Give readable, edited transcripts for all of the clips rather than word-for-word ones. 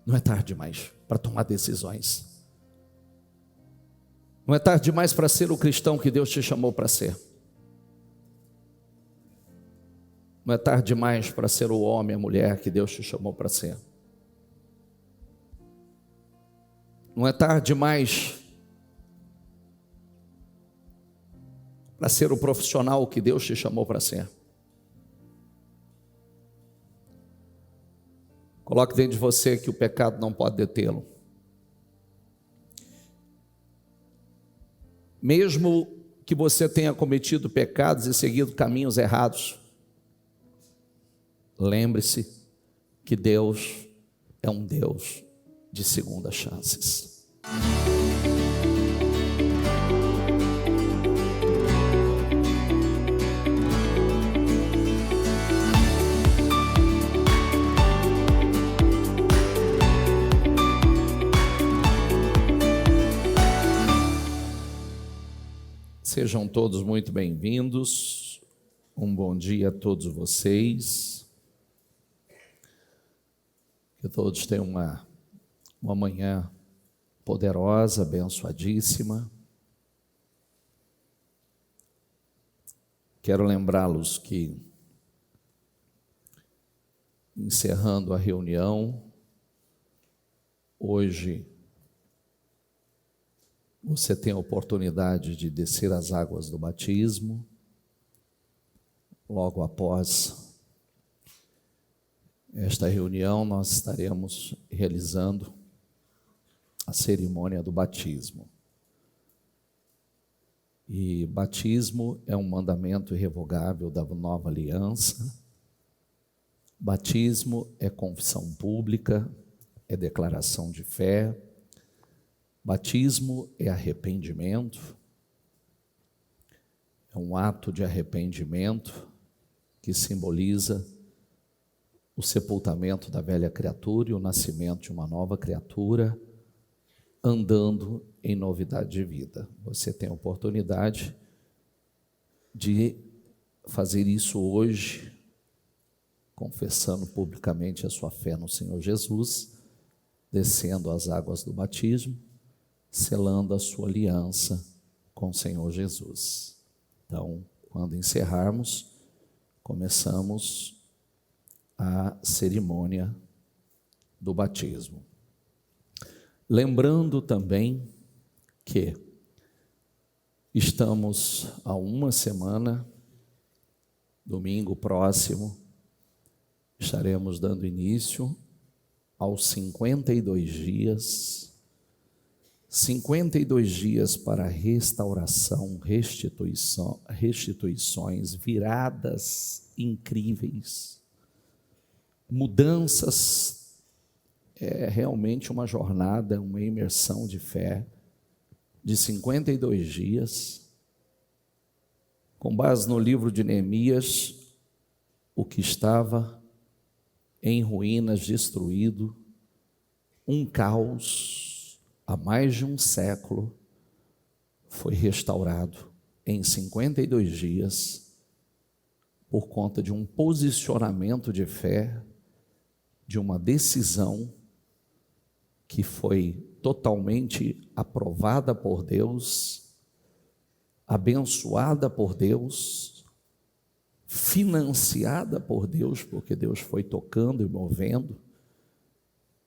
Não é tarde demais para tomar decisões. Não é tarde demais para ser o cristão que Deus te chamou para ser. Não é tarde demais para ser o homem, a mulher que Deus te chamou para ser. Não é tarde demais para ser o profissional que Deus te chamou para ser. Coloque dentro de você que o pecado não pode detê-lo. Mesmo que você tenha cometido pecados e seguido caminhos errados, lembre-se que Deus é um Deus de segundas chances. Sejam todos muito bem-vindos, um bom dia a todos vocês, que todos tenham uma manhã poderosa, abençoadíssima. Quero lembrá-los que, encerrando a reunião, hoje você tem a oportunidade de descer as águas do batismo. Logo após esta reunião, nós estaremos realizando a cerimônia do batismo. E batismo é um mandamento irrevogável da nova aliança. Batismo é confissão pública, é declaração de fé. Batismo é arrependimento, é um ato de arrependimento que simboliza o sepultamento da velha criatura e o nascimento de uma nova criatura, andando em novidade de vida. Você tem a oportunidade de fazer isso hoje, confessando publicamente a sua fé no Senhor Jesus, descendo as águas do batismo, selando a sua aliança com o Senhor Jesus. Então, quando encerrarmos, começamos a cerimônia do batismo. Lembrando também que estamos há uma semana, domingo próximo, estaremos dando início aos 52 dias, 52 dias para restauração, restituições, viradas incríveis, mudanças. É realmente uma jornada, uma imersão de fé de 52 dias, com base no livro de Neemias, o que estava em ruínas, destruído, um caos, há mais de um século, foi restaurado em 52 dias, por conta de um posicionamento de fé, de uma decisão que foi totalmente aprovada por Deus, abençoada por Deus, financiada por Deus, porque Deus foi tocando e movendo,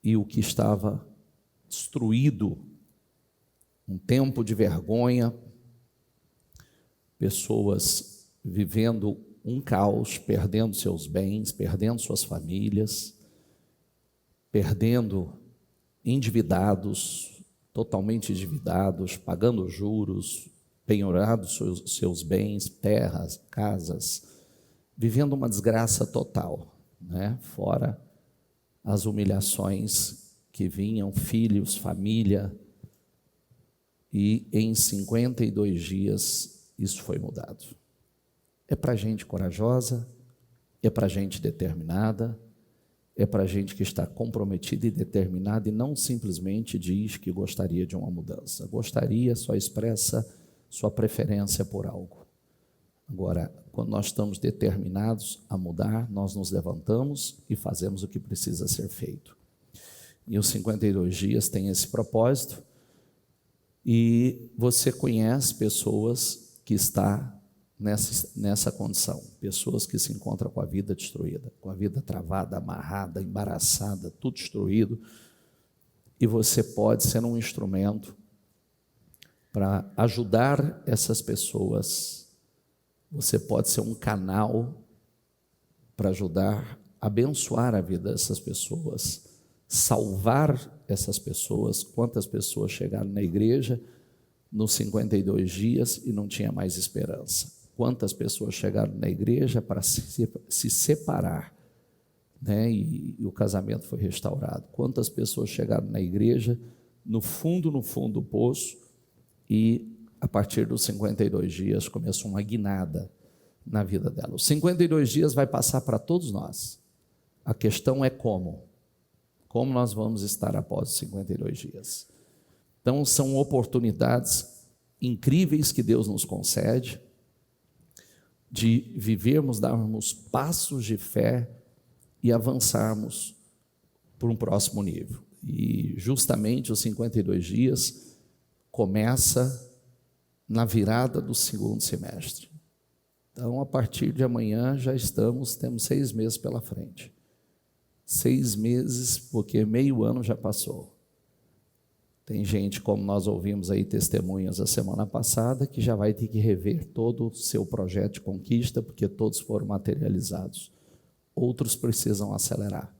e o que estava destruído, um tempo de vergonha, pessoas vivendo um caos, perdendo seus bens, perdendo suas famílias, perdendo endividados, totalmente endividados, pagando juros, penhorados seus bens, terras, casas, vivendo uma desgraça total, né? Fora as humilhações que vinham, filhos, família, e em 52 dias isso foi mudado. É para gente corajosa, é para gente determinada, é para gente que está comprometida e determinada e não simplesmente diz que gostaria de uma mudança. Gostaria só expressa sua preferência por algo. Agora, quando nós estamos determinados a mudar, nós nos levantamos e fazemos o que precisa ser feito. E os 52 dias têm esse propósito. E você conhece pessoas que estão nessa condição, pessoas que se encontram com a vida destruída, com a vida travada, amarrada, embaraçada, tudo destruído, e você pode ser um instrumento para ajudar essas pessoas, você pode ser um canal para ajudar, abençoar a vida dessas pessoas, salvar essas pessoas. Quantas pessoas chegaram na igreja nos 52 dias e não tinha mais esperança? Quantas pessoas chegaram na igreja para se separar, né? E o casamento foi restaurado? Quantas pessoas chegaram na igreja no fundo do poço e a partir dos 52 dias começou uma guinada na vida dela? Os 52 dias vai passar para todos nós. A questão é como nós vamos estar após os 52 dias. Então são oportunidades incríveis que Deus nos concede de vivermos, darmos passos de fé e avançarmos para um próximo nível. E justamente os 52 dias começa na virada do segundo semestre. Então, a partir de amanhã temos 6 meses pela frente. 6 meses, porque meio ano já passou. Tem gente, como nós ouvimos aí testemunhas a semana passada, que já vai ter que rever todo o seu projeto de conquista, porque todos foram materializados. Outros precisam acelerar.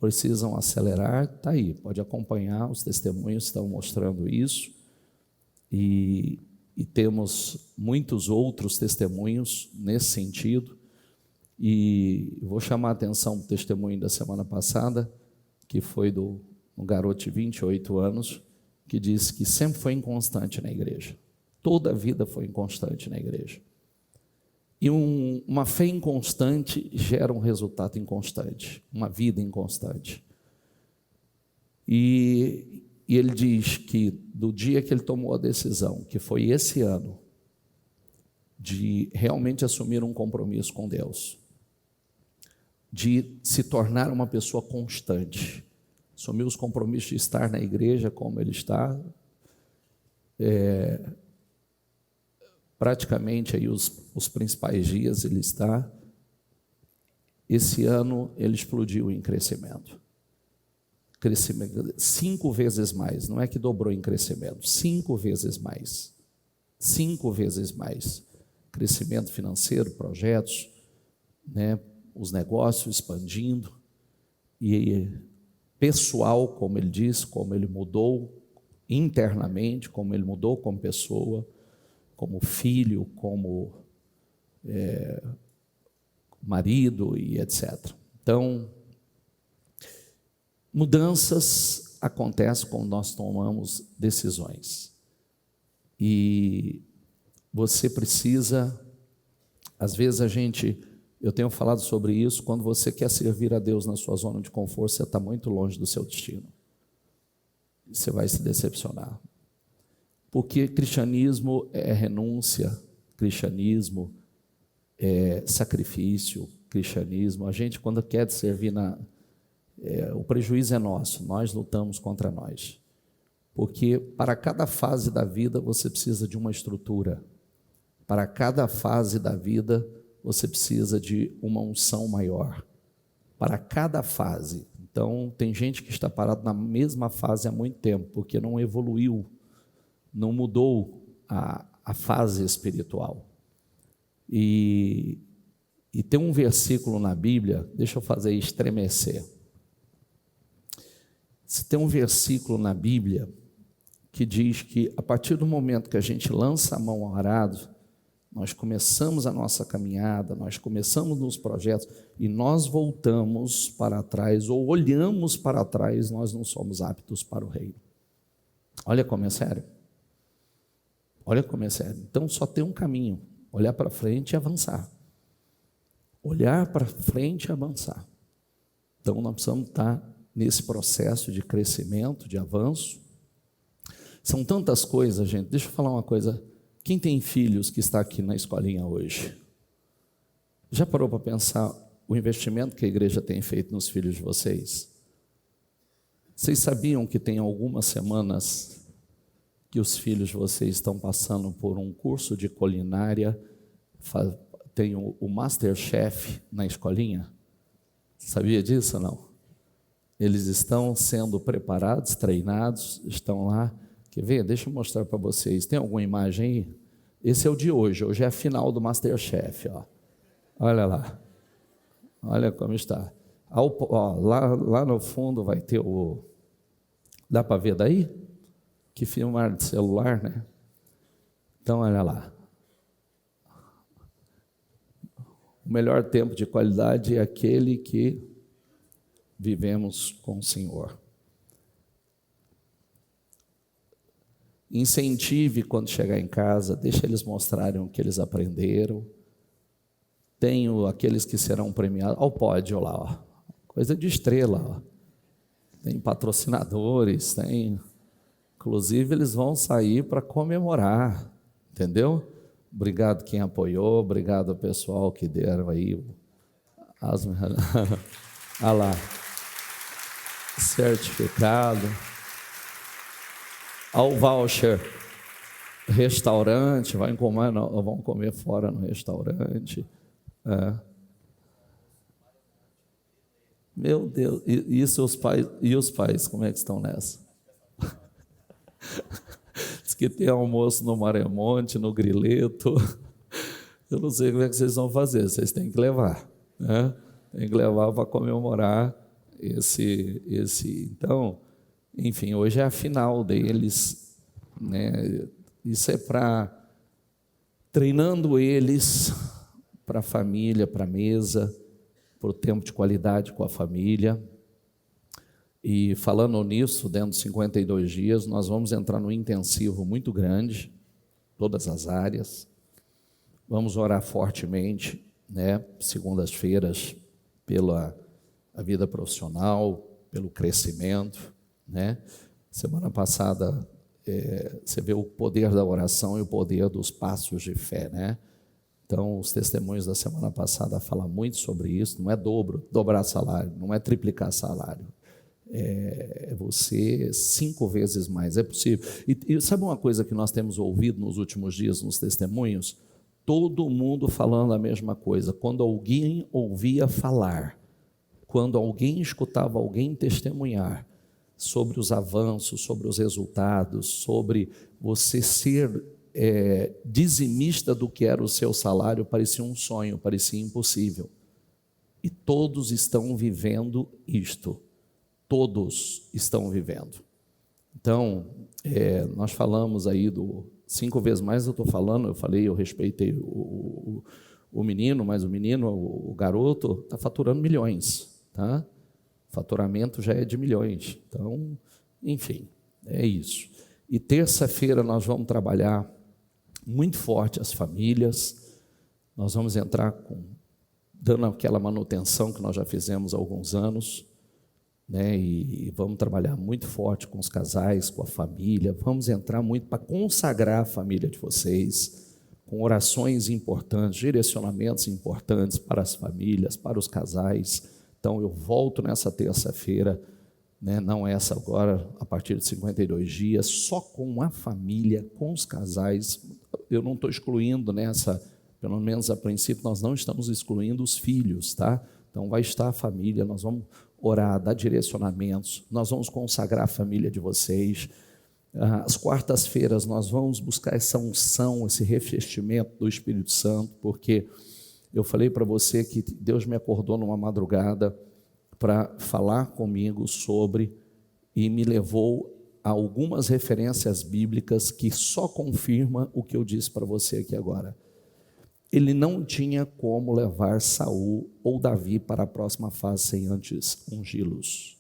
Está aí, pode acompanhar, os testemunhos estão mostrando isso, e temos muitos outros testemunhos nesse sentido. E vou chamar a atenção do testemunho da semana passada, que foi um garoto de 28 anos, que disse que sempre foi inconstante na igreja. Toda a vida foi inconstante na igreja. E uma fé inconstante gera um resultado inconstante, uma vida inconstante. E ele diz que do dia que ele tomou a decisão, que foi esse ano, de realmente assumir um compromisso com Deus, de se tornar uma pessoa constante, assumir os compromissos de estar na igreja como ele está, praticamente aí os principais dias ele está. Esse ano ele explodiu em crescimento 5 vezes mais, não é que dobrou em crescimento, 5 vezes mais, 5 vezes mais, crescimento financeiro, projetos, né? Os negócios expandindo, e pessoal, como ele disse, como ele mudou internamente, como ele mudou como pessoa, como filho, como marido e etc. Então, mudanças acontecem quando nós tomamos decisões. E você precisa, às vezes eu tenho falado sobre isso, quando você quer servir a Deus na sua zona de conforto, você está muito longe do seu destino. Você vai se decepcionar. Porque cristianismo é renúncia, cristianismo é sacrifício, cristianismo. A gente, quando quer servir o prejuízo é nosso, nós lutamos contra nós. Porque para cada fase da vida você precisa de uma estrutura. Para cada fase da vida você precisa de uma unção maior. Para cada fase. Então, tem gente que está parado na mesma fase há muito tempo, porque não evoluiu, não mudou a fase espiritual. E tem um versículo na Bíblia, deixa eu fazer estremecer. Se tem um versículo na Bíblia que diz que a partir do momento que a gente lança a mão ao arado, nós começamos a nossa caminhada, nós começamos nos projetos e nós voltamos para trás ou olhamos para trás, nós não somos aptos para o reino. Olha como é sério. Olha como é sério. Então só tem um caminho, olhar para frente e avançar. Olhar para frente e avançar. Então nós precisamos estar nesse processo de crescimento, de avanço. São tantas coisas, gente. Deixa eu falar uma coisa. Quem tem filhos que está aqui na escolinha hoje? Já parou para pensar o investimento que a igreja tem feito nos filhos de vocês? Vocês sabiam que tem algumas semanas que os filhos de vocês estão passando por um curso de culinária, tem o Masterchef na escolinha? Sabia disso ou não? Eles estão sendo preparados, treinados, estão lá. Quer ver? Deixa eu mostrar para vocês. Tem alguma imagem aí? Esse é o de hoje. Hoje é a final do Masterchef. Ó. Olha lá. Olha como está. Lá no fundo vai ter o... Dá para ver daí? Que filmar de celular, né? Então, olha lá. O melhor tempo de qualidade é aquele que vivemos com o Senhor. Incentive quando chegar em casa, deixa eles mostrarem o que eles aprenderam. Tenho aqueles que serão premiados. Olha o pódio lá, ó. Coisa de estrela, ó. Tem patrocinadores, tem... Inclusive, eles vão sair para comemorar, entendeu? Obrigado quem apoiou, obrigado ao pessoal que deram aí olha lá, certificado. Ao voucher, restaurante, vão comer fora no restaurante. Meu Deus, e os pais, como é que estão nessa? Diz que tem almoço no Maremonte, no Grileto. Eu não sei como é que vocês vão fazer, vocês têm que levar, né? Tem que levar para comemorar esse. Então, enfim, hoje é a final deles, né? Isso é para treinando eles para a família, para a mesa, para o tempo de qualidade com a família. E falando nisso, dentro de 52 dias, nós vamos entrar num intensivo muito grande, todas as áreas. Vamos orar fortemente, né? Segundas-feiras, pela a vida profissional, pelo crescimento, né? Semana passada, você vê o poder da oração e o poder dos passos de fé, né? Então, os testemunhos da semana passada falam muito sobre isso. Não é dobrar salário, não é triplicar salário. É você 5 vezes mais, é possível. E sabe uma coisa que nós temos ouvido nos últimos dias nos testemunhos? Todo mundo falando a mesma coisa. Quando alguém ouvia falar, quando alguém escutava alguém testemunhar sobre os avanços, sobre os resultados, sobre você ser dizimista do que era o seu salário, parecia um sonho, parecia impossível. E todos estão vivendo isto. Todos estão vivendo. Então, nós falamos aí do 5 vezes mais, eu respeitei o menino, mas o garoto está faturando milhões, tá? Faturamento já é de milhões. Então, enfim, é isso. E terça-feira nós vamos trabalhar muito forte as famílias, nós vamos entrar dando aquela manutenção que nós já fizemos há alguns anos, né? E vamos trabalhar muito forte com os casais, com a família, vamos entrar muito para consagrar a família de vocês, com orações importantes, direcionamentos importantes para as famílias, para os casais. Então eu volto nessa terça-feira, né? Não essa agora, a partir de 52 dias, só com a família, com os casais. Eu não estou excluindo nessa, pelo menos a princípio, nós não estamos excluindo os filhos, tá? Então vai estar a família, nós vamos orar, dar direcionamentos, nós vamos consagrar a família de vocês. Às quartas-feiras nós vamos buscar essa unção, esse revestimento do Espírito Santo, porque eu falei para você que Deus me acordou numa madrugada para falar comigo sobre, e me levou a algumas referências bíblicas que só confirma o que eu disse para você aqui agora. Ele não tinha como levar Saul ou Davi para a próxima fase sem antes ungí-los.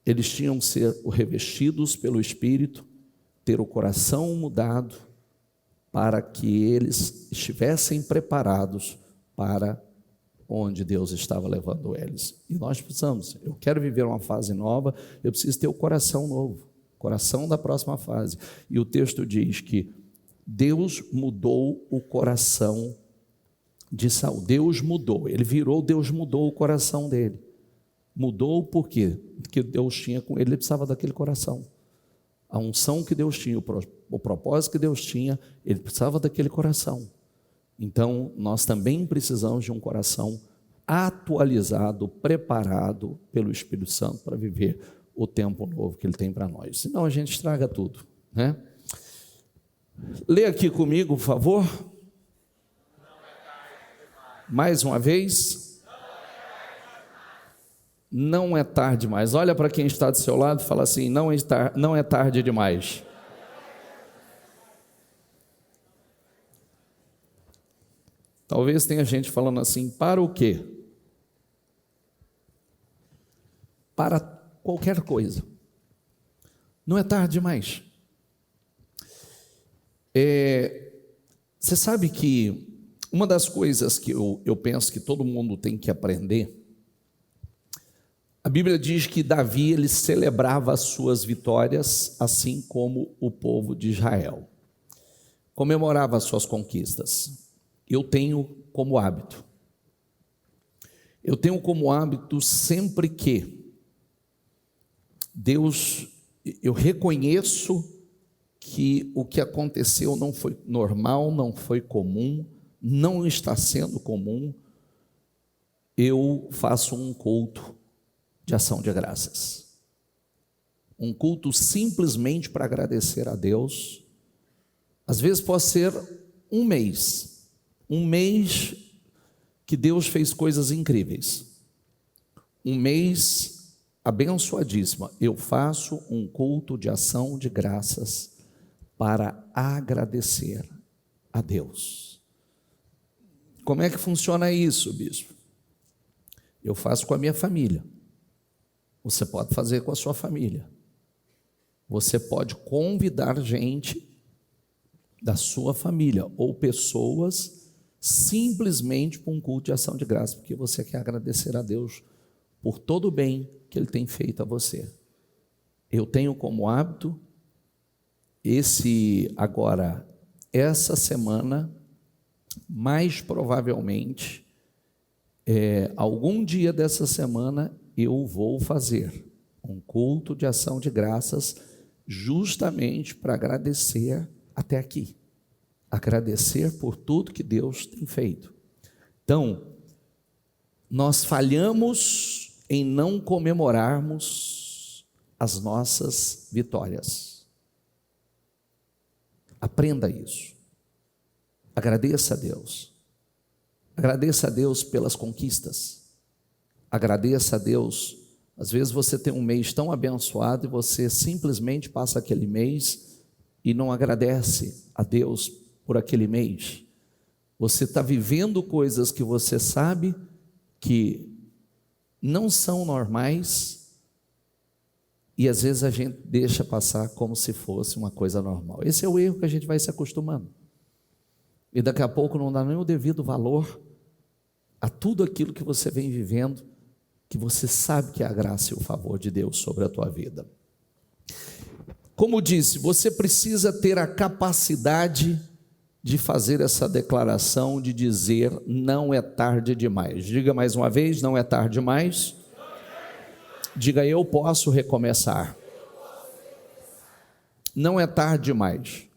Eles tinham que ser revestidos pelo Espírito, ter o coração mudado, para que eles estivessem preparados para onde Deus estava levando eles. E nós precisamos, eu quero viver uma fase nova, eu preciso ter o coração novo, coração da próxima fase. E o texto diz que Deus mudou o coração de Saul. Deus mudou, ele virou, Deus mudou o coração dele. Mudou por quê? Porque Deus tinha com ele precisava daquele coração. A unção que Deus tinha, o propósito que Deus tinha, ele precisava daquele coração. Então, nós também precisamos de um coração atualizado, preparado pelo Espírito Santo para viver o tempo novo que ele tem para nós. Senão a gente estraga tudo, né? Lê aqui comigo, por favor. Mais uma vez. Não é tarde demais. Olha para quem está do seu lado e fala assim: não é tarde demais. Talvez tenha gente falando assim: para o quê? Para qualquer coisa. Não é tarde demais. Você sabe que uma das coisas que eu penso que todo mundo tem que aprender, a Bíblia diz que Davi ele celebrava as suas vitórias, assim como o povo de Israel. Comemorava as suas conquistas. Eu tenho como hábito sempre que Deus, eu reconheço que o que aconteceu não foi normal, não foi comum, não está sendo comum, eu faço um culto de ação de graças. Um culto simplesmente para agradecer a Deus. Às vezes pode ser um mês que Deus fez coisas incríveis. Um mês abençoadíssimo. Eu faço um culto de ação de graças para agradecer a Deus. Como é que funciona isso, bispo? Eu faço com a minha família. Você pode fazer com a sua família. Você pode convidar gente da sua família ou pessoas simplesmente para um culto de ação de graça, porque você quer agradecer a Deus por todo o bem que Ele tem feito a você. Eu tenho como hábito, essa semana, mais provavelmente, algum dia dessa semana, eu vou fazer um culto de ação de graças justamente para agradecer até aqui. Agradecer por tudo que Deus tem feito. Então, nós falhamos em não comemorarmos as nossas vitórias. Aprenda isso. Agradeça a Deus. Agradeça a Deus pelas conquistas. Agradeça a Deus. Às vezes você tem um mês tão abençoado e você simplesmente passa aquele mês e não agradece a Deus por aquele mês. Você está vivendo coisas que você sabe que não são normais e às vezes a gente deixa passar como se fosse uma coisa normal. Esse é o erro que a gente vai se acostumando. E daqui a pouco não dá nem o devido valor a tudo aquilo que você vem vivendo, que você sabe que é a graça e o favor de Deus sobre a tua vida. Como disse, você precisa ter a capacidade de fazer essa declaração, de dizer: não é tarde demais. Diga mais uma vez: não é tarde demais. Diga: eu posso recomeçar. Não é tarde demais.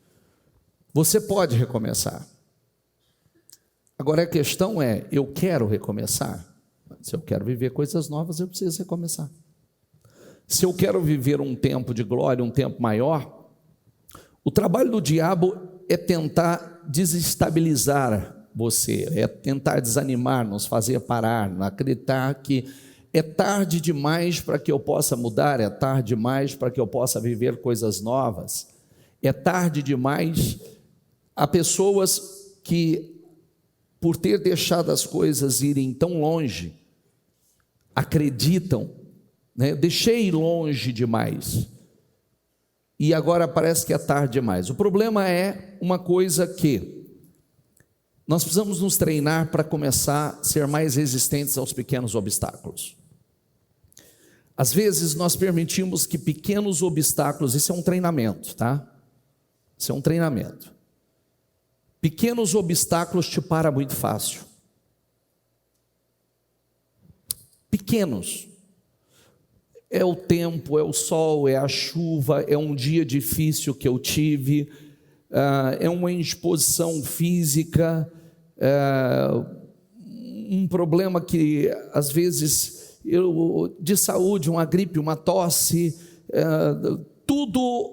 Você pode recomeçar. Agora a questão é: eu quero recomeçar? Se eu quero viver coisas novas, eu preciso recomeçar. Se eu quero viver um tempo de glória, um tempo maior, o trabalho do diabo é tentar desestabilizar você, é tentar desanimar, nos fazer parar, acreditar que é tarde demais para que eu possa mudar, é tarde demais para que eu possa viver coisas novas, é tarde demais. Há pessoas que, por ter deixado as coisas irem tão longe, acreditam, né? Deixei longe demais e agora parece que é tarde demais. O problema é uma coisa que nós precisamos nos treinar para começar a ser mais resistentes aos pequenos obstáculos. Às vezes nós permitimos que pequenos obstáculos, isso é um treinamento, tá? Isso é um treinamento. Pequenos obstáculos te param muito fácil. Pequenos. É o tempo, é o sol, é a chuva, é um dia difícil que eu tive, é uma indisposição física, um problema que às vezes de saúde, uma gripe, uma tosse, tudo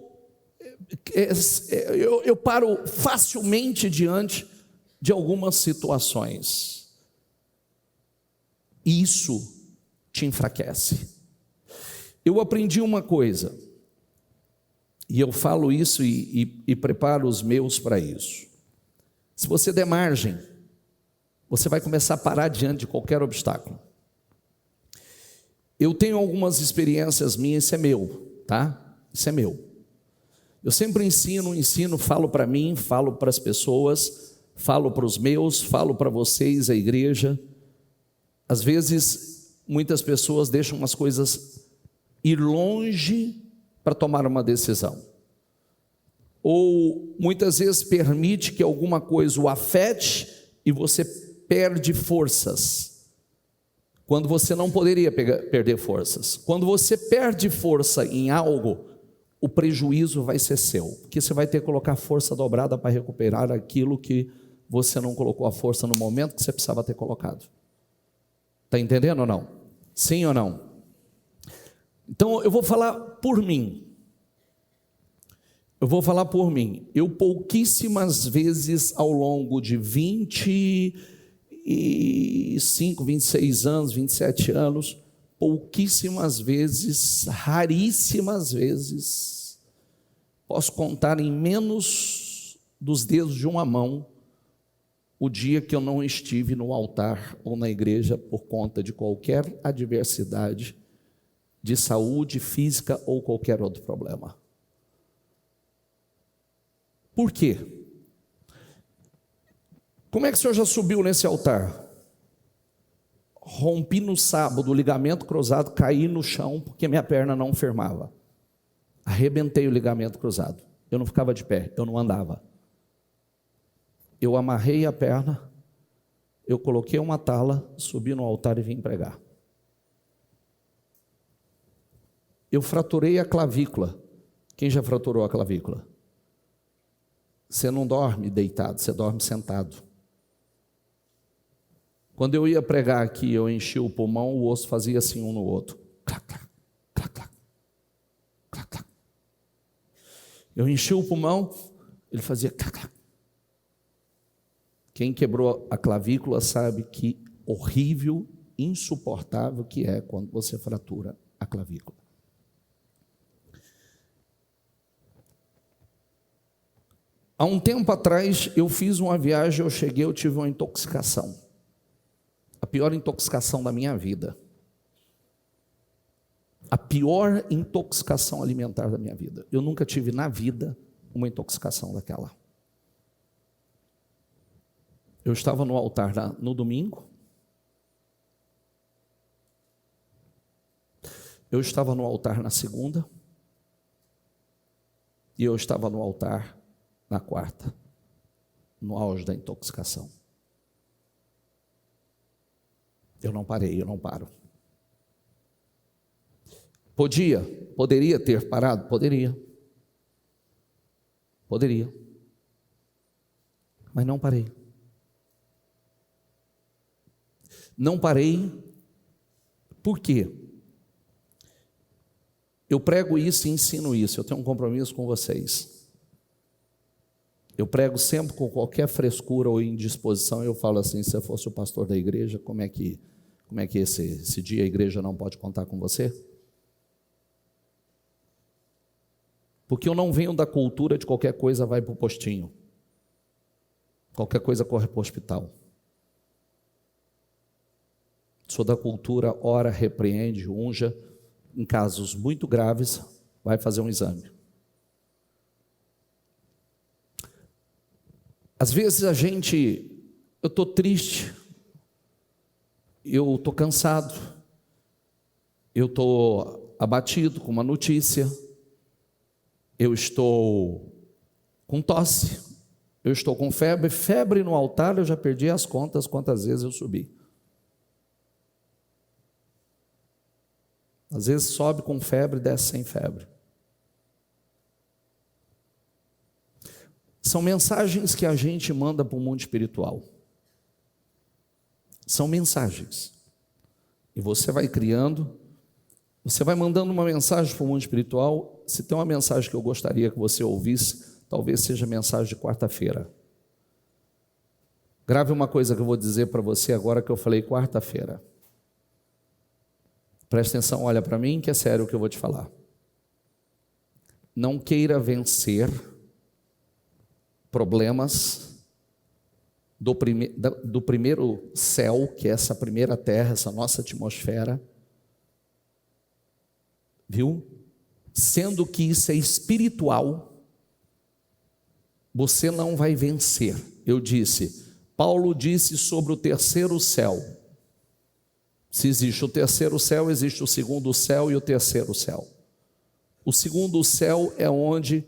eu paro facilmente diante de algumas situações. E isso te enfraquece. Eu aprendi uma coisa, e eu falo isso e preparo os meus para isso. Se você der margem, você vai começar a parar diante de qualquer obstáculo. Eu tenho algumas experiências minhas, isso é meu, tá? Isso é meu. Eu sempre ensino, falo para mim, falo para as pessoas, falo para os meus, falo para vocês, a igreja. Às vezes, muitas pessoas deixam umas coisas ir longe para tomar uma decisão. Ou muitas vezes permite que alguma coisa o afete e você perde forças, quando você não poderia perder forças. Quando você perde força em algo, o prejuízo vai ser seu, porque você vai ter que colocar força dobrada para recuperar aquilo que você não colocou a força no momento que você precisava ter colocado. Está entendendo ou não? Sim ou não? Então eu vou falar por mim. Eu pouquíssimas vezes ao longo de 25, 26 anos, 27 anos, pouquíssimas vezes, raríssimas vezes, posso contar em menos dos dedos de uma mão, o dia que eu não estive no altar ou na igreja por conta de qualquer adversidade de saúde física ou qualquer outro problema. Por quê? Como é que o senhor já subiu nesse altar? Rompi no sábado o ligamento cruzado, caí no chão porque minha perna não firmava. Arrebentei o ligamento cruzado. Eu não ficava de pé, eu não andava. Eu amarrei a perna, eu coloquei uma tala, subi no altar e vim pregar. Eu fraturei a clavícula. Quem já fraturou a clavícula? Você não dorme deitado, você dorme sentado. Quando eu ia pregar aqui, eu enchia o pulmão, o osso fazia assim um no outro. Clac, clac, clac, clac, clac, clac. Eu enchia o pulmão, ele fazia clac, clac. Quem quebrou a clavícula sabe que horrível, insuportável que é quando você fratura a clavícula. Há um tempo atrás, eu fiz uma viagem, eu tive uma intoxicação. A pior intoxicação da minha vida. A pior intoxicação alimentar da minha vida. Eu nunca tive na vida uma intoxicação daquela. Eu estava no altar no domingo. Eu estava no altar na segunda. E eu estava no altar na quarta, no auge da intoxicação. Eu não parei, eu não paro. Poderia ter parado? Poderia. Mas não parei. Não parei, por quê? Eu prego isso e ensino isso, eu tenho um compromisso com vocês. Eu prego sempre com qualquer frescura ou indisposição, eu falo assim, se eu fosse o pastor da igreja, como é que esse dia a igreja não pode contar com você? Porque eu não venho da cultura de qualquer coisa vai para o postinho. Qualquer coisa corre para o hospital. Sou da cultura, ora, repreende, unja, em casos muito graves, vai fazer um exame. Às vezes eu estou triste, eu estou cansado, eu estou abatido com uma notícia, eu estou com tosse, eu estou com febre no altar, eu já perdi as contas quantas vezes eu subi. Às vezes sobe com febre, desce sem febre. São mensagens que a gente manda para o mundo espiritual. São mensagens. E você vai criando, você vai mandando uma mensagem para o mundo espiritual. Se tem uma mensagem que eu gostaria que você ouvisse, talvez seja a mensagem de quarta-feira. Grave uma coisa que eu vou dizer para você agora que eu falei quarta-feira. Presta atenção, olha para mim que é sério o que eu vou te falar. Não queira vencer problemas do primeiro céu, que é essa primeira terra, essa nossa atmosfera, viu? Sendo que isso é espiritual, você não vai vencer. Eu disse, Paulo disse sobre o terceiro céu. Se existe o terceiro céu, existe o segundo céu e o terceiro céu. O segundo céu é onde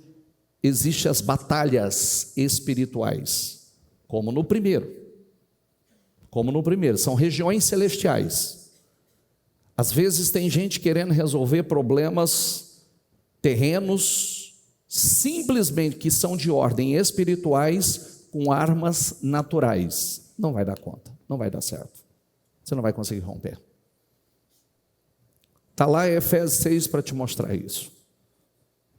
existem as batalhas espirituais, como no primeiro. São regiões celestiais. Às vezes tem gente querendo resolver problemas terrenos, simplesmente que são de ordem espirituais, com armas naturais. Não vai dar conta, não vai dar certo. Você não vai conseguir romper. Está lá em Efésios 6 para te mostrar isso.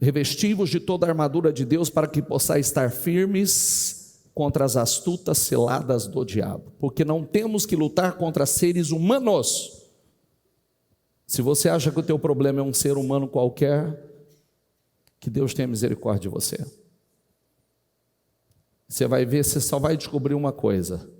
Revestivos de toda a armadura de Deus para que possais estar firmes contra as astutas ciladas do diabo. Porque não temos que lutar contra seres humanos. Se você acha que o teu problema é um ser humano qualquer, que Deus tenha misericórdia de você. Você vai ver, você só vai descobrir uma coisa.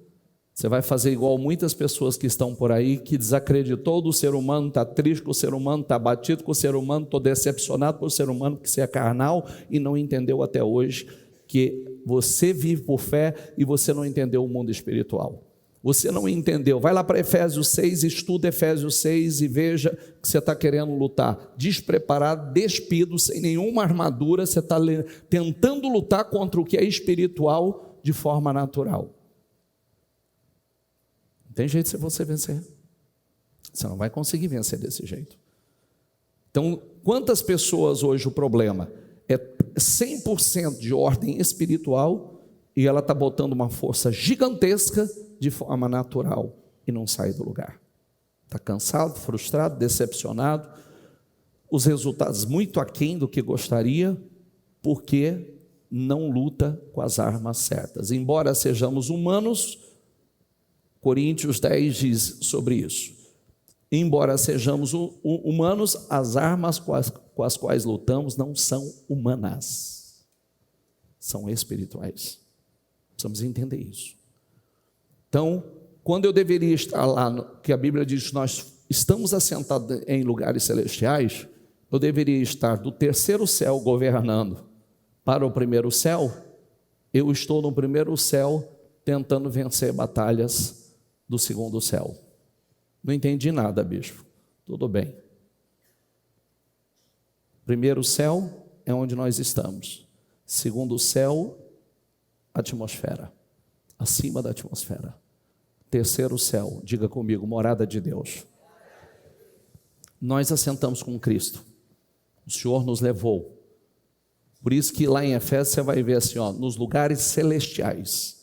Você vai fazer igual muitas pessoas que estão por aí, que desacreditou do ser humano, está triste com o ser humano, está abatido com o ser humano, estou decepcionado com o ser humano, porque você é carnal e não entendeu até hoje que você vive por fé e você não entendeu o mundo espiritual. Você não entendeu. Vai lá para Efésios 6, estuda Efésios 6 e veja que você está querendo lutar despreparado, despido, sem nenhuma armadura, você está tentando lutar contra o que é espiritual de forma natural. Tem jeito de você vencer. Você não vai conseguir vencer desse jeito. Então, quantas pessoas hoje o problema é 100% de ordem espiritual e ela está botando uma força gigantesca de forma natural e não sai do lugar. Está cansado, frustrado, decepcionado, os resultados muito aquém do que gostaria, porque não luta com as armas certas. Embora sejamos humanos, Coríntios 10 diz sobre isso. Embora sejamos humanos, as armas com as quais lutamos não são humanas, são espirituais. Precisamos entender isso. Então, quando eu deveria estar lá, que a Bíblia diz que nós estamos assentados em lugares celestiais, eu deveria estar do terceiro céu governando para o primeiro céu. Eu estou no primeiro céu tentando vencer batalhas do segundo céu. Não entendi nada, bispo. Tudo bem. Primeiro céu é onde nós estamos. Segundo céu, atmosfera. Acima da atmosfera. Terceiro céu, diga comigo, morada de Deus. Nós assentamos com Cristo. O Senhor nos levou. Por isso que lá em Efésios você vai ver assim, nos lugares celestiais.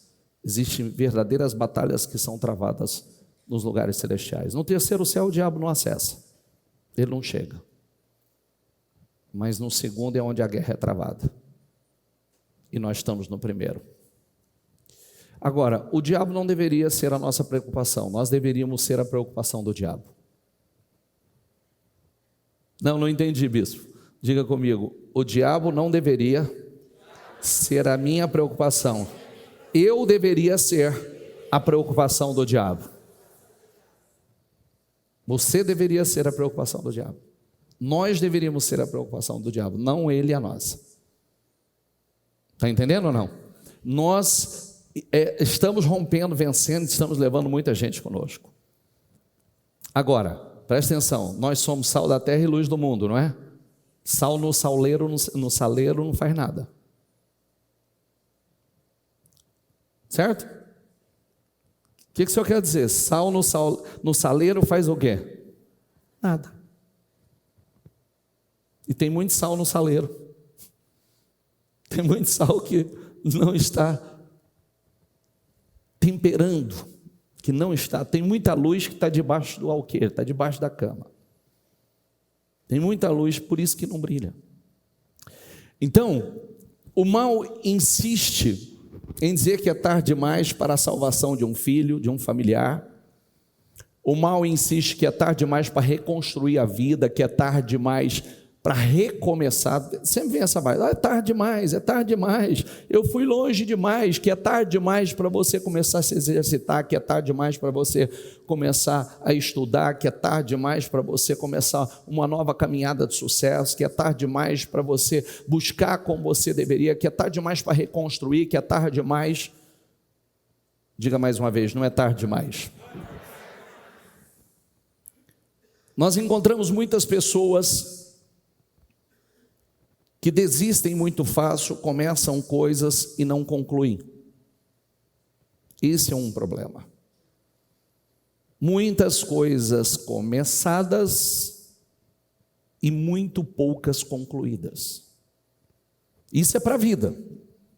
Existem verdadeiras batalhas que são travadas nos lugares celestiais. No terceiro céu o diabo não acessa, ele não chega. Mas no segundo é onde a guerra é travada. E nós estamos no primeiro. Agora, o diabo não deveria ser a nossa preocupação, nós deveríamos ser a preocupação do diabo. Não entendi, bispo. Diga comigo, o diabo não deveria ser a minha preocupação. Eu deveria ser a preocupação do diabo. Você deveria ser a preocupação do diabo. Nós deveríamos ser a preocupação do diabo, não ele a nossa. Está entendendo ou não? Nós estamos rompendo, vencendo, estamos levando muita gente conosco. Agora, presta atenção, nós somos sal da terra e luz do mundo, não é? Sal no saleiro não faz nada. Certo? O que o senhor quer dizer? Sal no saleiro faz o quê? Nada. E tem muito sal no saleiro. Tem muito sal que não está temperando, que não está. Tem muita luz que está debaixo do alqueire, está debaixo da cama. Tem muita luz, por isso que não brilha. Então, o mal insiste em dizer que é tarde demais para a salvação de um filho, de um familiar. O mal insiste que é tarde demais para reconstruir a vida, que é tarde demais para recomeçar. Sempre vem essa voz, é tarde demais, eu fui longe demais, que é tarde demais para você começar a se exercitar, que é tarde demais para você começar a estudar, que é tarde demais para você começar uma nova caminhada de sucesso, que é tarde demais para você buscar como você deveria, que é tarde demais para reconstruir, que é tarde demais. Diga mais uma vez, não é tarde demais. Nós encontramos muitas pessoas que desistem muito fácil, começam coisas e não concluem. Esse é um problema. Muitas coisas começadas e muito poucas concluídas. Isso é para a vida.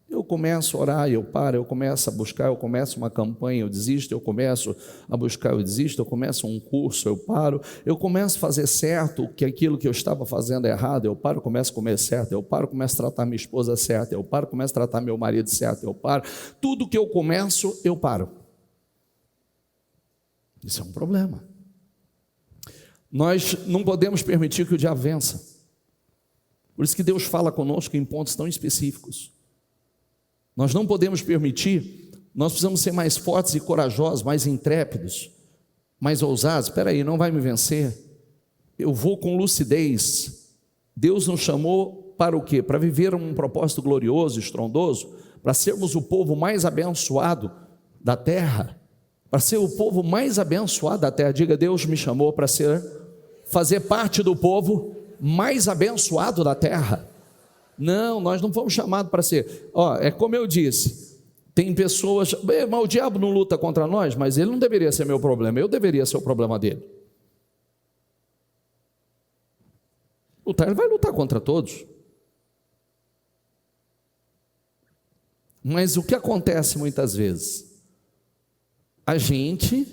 Eu começo a orar, eu paro, eu começo a buscar, eu começo uma campanha, eu desisto, eu começo a buscar, eu desisto, eu começo um curso, eu paro, eu começo a fazer certo que aquilo que eu estava fazendo é errado, eu paro, começo a comer certo, eu paro, começo a tratar minha esposa certo, eu paro, começo a tratar meu marido certo, eu paro, tudo que eu começo, eu paro. Isso é um problema. Nós não podemos permitir que o diabo vença. Por isso que Deus fala conosco em pontos tão específicos. Nós não podemos permitir, nós precisamos ser mais fortes e corajosos, mais intrépidos, mais ousados. Espera aí, não vai me vencer, eu vou com lucidez. Deus nos chamou para o quê? Para viver um propósito glorioso, estrondoso, para sermos o povo mais abençoado da terra, para ser o povo mais abençoado da terra. Diga, Deus me chamou para fazer parte do povo mais abençoado da terra. Não, nós não fomos chamados para ser. É como eu disse, tem pessoas, mas o diabo não luta contra nós, mas ele não deveria ser meu problema, eu deveria ser o problema dele. Lutar, ele vai lutar contra todos. Mas o que acontece muitas vezes? A gente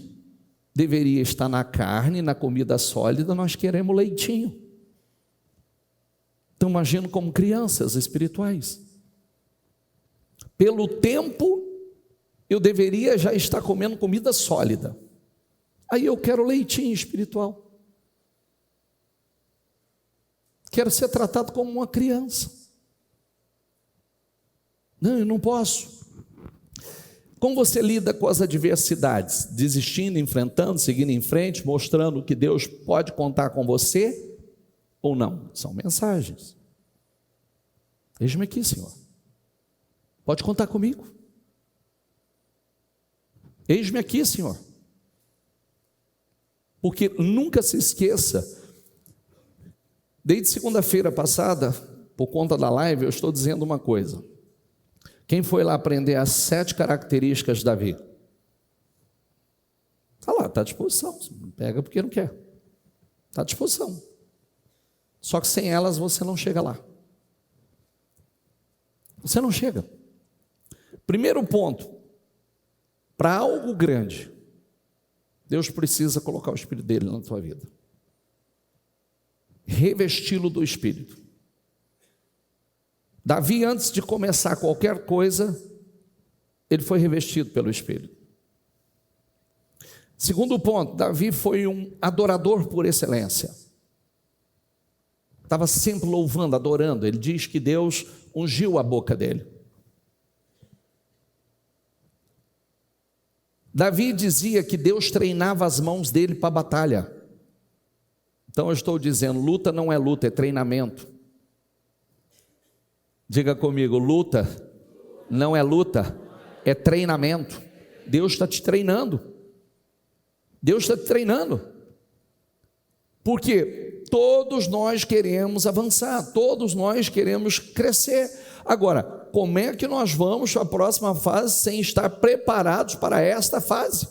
deveria estar na carne, na comida sólida, nós queremos leitinho. Estamos agindo como crianças espirituais. Pelo tempo, eu deveria já estar comendo comida sólida. Aí eu quero leitinho espiritual. Quero ser tratado como uma criança. Não, eu não posso. Como você lida com as adversidades? Desistindo, enfrentando, seguindo em frente, mostrando que Deus pode contar com você? Ou não? São mensagens. Eis-me aqui, Senhor. Pode contar comigo. Eis-me aqui, Senhor. Porque nunca se esqueça, desde segunda-feira passada, por conta da live, eu estou dizendo uma coisa. Quem foi lá aprender as 7 características de Davi? Está lá, está à disposição. Não pega porque não quer. Está à disposição. Só que sem elas você não chega lá. Você não chega. Primeiro ponto, para algo grande, Deus precisa colocar o Espírito dele na tua vida. Revesti-lo do Espírito. Davi, antes de começar qualquer coisa, ele foi revestido pelo Espírito. Segundo ponto, Davi foi um adorador por excelência. Estava sempre louvando, adorando. Ele diz que Deus ungiu a boca dele. Davi dizia que Deus treinava as mãos dele para a batalha. Então eu estou dizendo, luta não é luta, é treinamento. Diga comigo, luta não é luta, é treinamento. Deus está te treinando. Deus está te treinando. Porque todos nós queremos avançar, todos nós queremos crescer. Agora, como é que nós vamos para a próxima fase sem estar preparados para esta fase?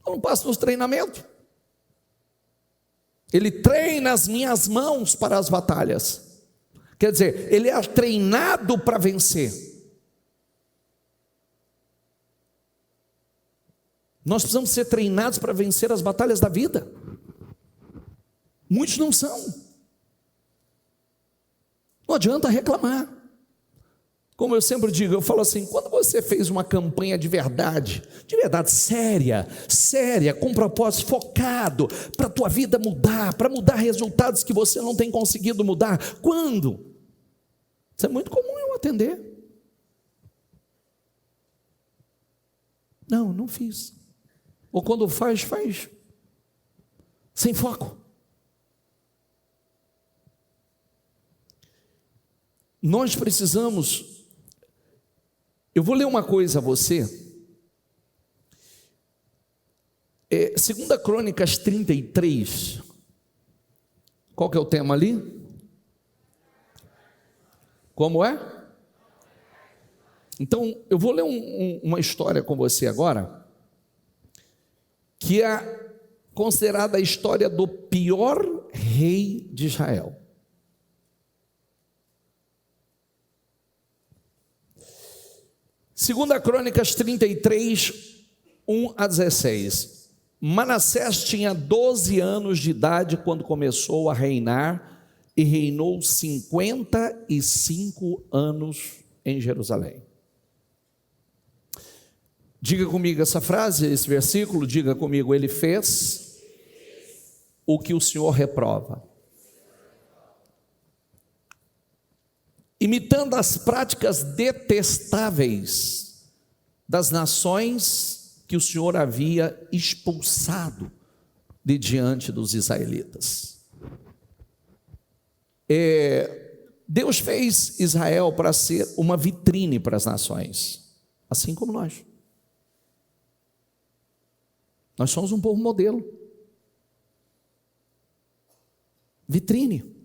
Eu não passo nos treinamentos. Ele treina as minhas mãos para as batalhas. Quer dizer, ele é treinado para vencer. Nós precisamos ser treinados para vencer as batalhas da vida. Muitos não são. Não adianta reclamar. Como eu sempre digo, eu falo assim, quando você fez uma campanha de verdade séria, com propósito focado, para a tua vida mudar, para mudar resultados que você não tem conseguido mudar, quando? Isso é muito comum eu atender. Não fiz. Ou quando faz sem foco. Nós precisamos. Eu vou ler uma coisa a você. 2 Crônicas 33. Qual que é o tema ali? Como é? Então, eu vou ler uma história com você agora, que é considerada a história do pior rei de Israel. 2 Crônicas 33, 1 a 16. Manassés tinha 12 anos de idade quando começou a reinar e reinou 55 anos em Jerusalém. Diga comigo essa frase, esse versículo, diga comigo, ele fez o que o Senhor reprova. Imitando as práticas detestáveis das nações que o Senhor havia expulsado de diante dos israelitas. Deus fez Israel para ser uma vitrine para as nações, assim como nós. Nós somos um povo modelo. Vitrine.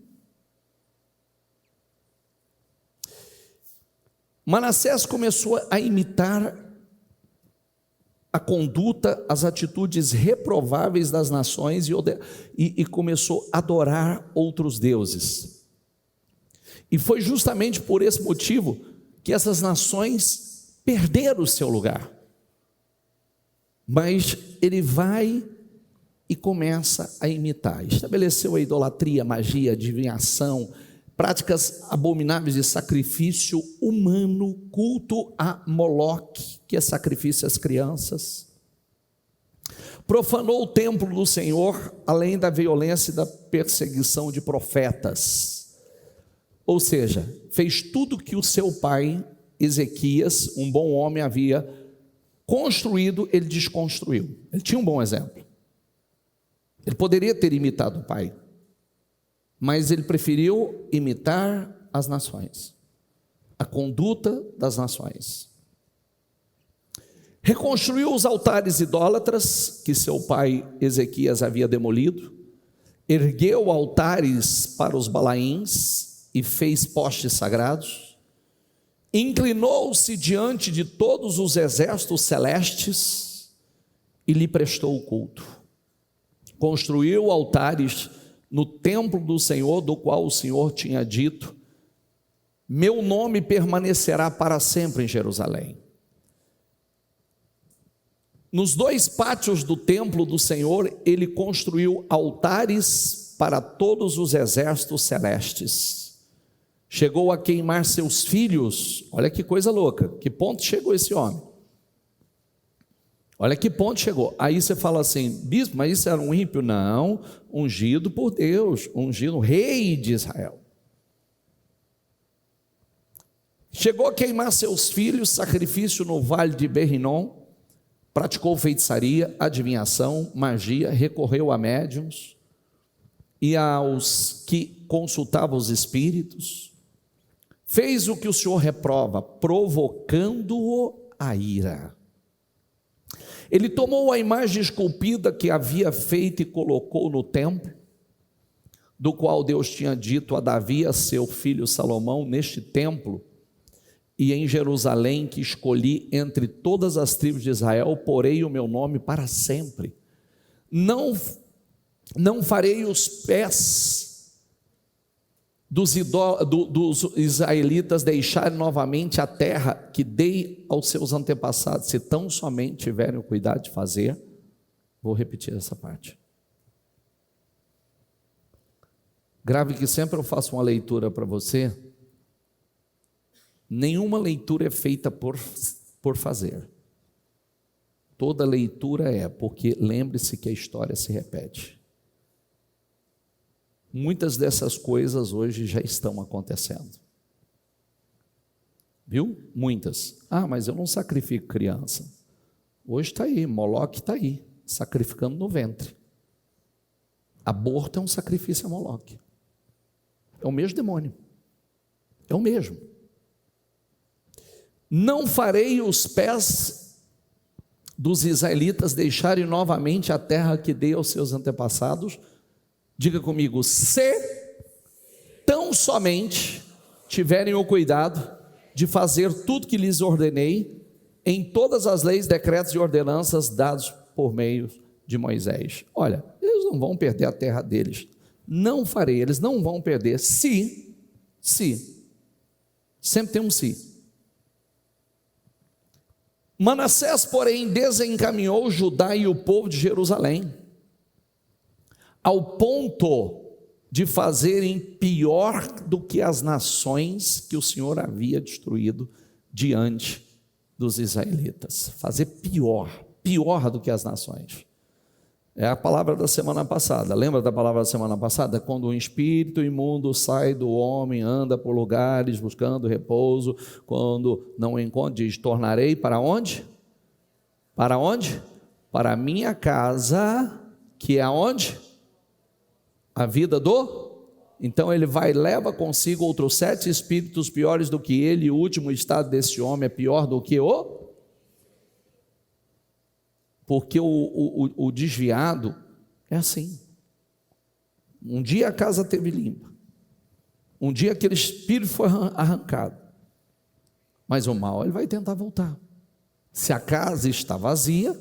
Manassés começou a imitar a conduta, as atitudes reprováveis das nações e começou a adorar outros deuses. E foi justamente por esse motivo que essas nações perderam o seu lugar. Mas ele vai e começa a imitar. Estabeleceu a idolatria, magia, adivinhação, práticas abomináveis de sacrifício humano, culto a Moloque, que é sacrifício às crianças. Profanou o templo do Senhor, além da violência e da perseguição de profetas. Ou seja, fez tudo que o seu pai, Ezequias, um bom homem, havia construído, ele desconstruiu. Ele tinha um bom exemplo. Ele poderia ter imitado o pai, mas ele preferiu imitar as nações, a conduta das nações. Reconstruiu os altares idólatras que seu pai Ezequias havia demolido, ergueu altares para os Balaíns e fez postes sagrados, inclinou-se diante de todos os exércitos celestes e lhe prestou o culto. Construiu altares no templo do Senhor, do qual o Senhor tinha dito: meu nome permanecerá para sempre em Jerusalém. Nos dois pátios do templo do Senhor, ele construiu altares para todos os exércitos celestes. Chegou a queimar seus filhos. Olha que coisa louca, que ponto chegou esse homem? Olha que ponto chegou. Aí você fala assim, bispo, mas isso era um ímpio? Não, ungido por Deus, ungido, rei de Israel. Chegou a queimar seus filhos, sacrifício no vale de Berrinom, praticou feitiçaria, adivinhação, magia, recorreu a médiuns e aos que consultavam os espíritos. Fez o que o Senhor reprova, provocando-o a ira. Ele tomou a imagem esculpida que havia feito e colocou no templo, do qual Deus tinha dito a Davi, a seu filho Salomão: neste templo e em Jerusalém, que escolhi entre todas as tribos de Israel, porei o meu nome para sempre. Não não farei os pés dos israelitas deixarem novamente a terra que dei aos seus antepassados, se tão somente tiverem o cuidado de fazer. Vou repetir essa parte. Grave que sempre eu faço uma leitura para você. Nenhuma leitura é feita por fazer. Toda leitura é, porque lembre-se que a história se repete. Muitas dessas coisas hoje já estão acontecendo. Viu? Muitas. Ah, mas eu não sacrifico criança. Hoje está aí, Moloque está aí, sacrificando no ventre. Aborto é um sacrifício a Moloque. É o mesmo demônio. É o mesmo. Não farei os pés dos israelitas deixarem novamente a terra que dei aos seus antepassados. Diga comigo, se tão somente tiverem o cuidado de fazer tudo que lhes ordenei em todas as leis, decretos e ordenanças dados por meio de Moisés. Olha, eles não vão perder a terra deles. Não farei, eles não vão perder se, sempre tem um se. Manassés, porém, desencaminhou Judá e o povo de Jerusalém, ao ponto de fazerem pior do que as nações que o Senhor havia destruído diante dos israelitas. Fazer pior do que as nações. É a palavra da semana passada. Lembra da palavra da semana passada? Quando um espírito imundo sai do homem, anda por lugares buscando repouso, quando não encontra, diz, tornarei para onde? Para onde? Para a minha casa, que é aonde? A vida do? Então ele vai e leva consigo outros 7 espíritos piores do que ele, e o último estado desse homem é pior do que o? Porque o desviado é assim. Um dia a casa teve limpa, um dia aquele espírito foi arrancado, mas o mal ele vai tentar voltar. Se a casa está vazia,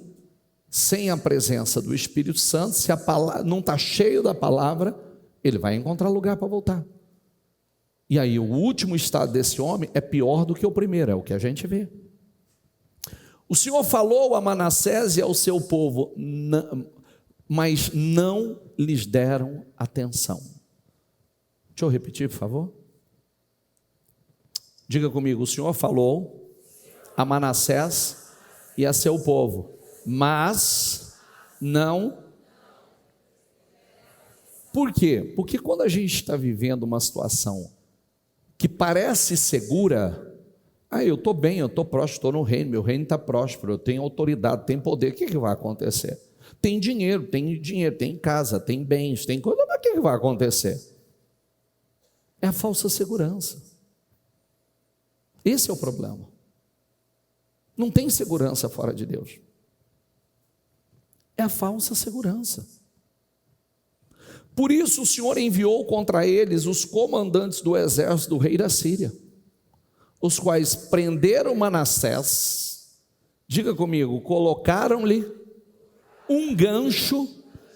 sem a presença do Espírito Santo, se a palavra não está cheio da palavra, ele vai encontrar lugar para voltar. E aí o último estado desse homem é pior do que o primeiro, é o que a gente vê. O Senhor falou a Manassés e ao seu povo, mas não lhes deram atenção. Deixa eu repetir, por favor. Diga comigo, o Senhor falou a Manassés e a seu povo, mas não. Por quê? Porque quando a gente está vivendo uma situação que parece segura, eu estou bem, eu estou próspero, estou no reino, meu reino está próspero, eu tenho autoridade, tenho poder, o que vai acontecer? Tem dinheiro, tem casa, tem bens, tem coisa, mas o que vai acontecer? É a falsa segurança. Esse é o problema. Não tem segurança fora de Deus. É a falsa segurança. Por isso o Senhor enviou contra eles os comandantes do exército do rei da Síria, os quais prenderam Manassés, diga comigo, colocaram-lhe um gancho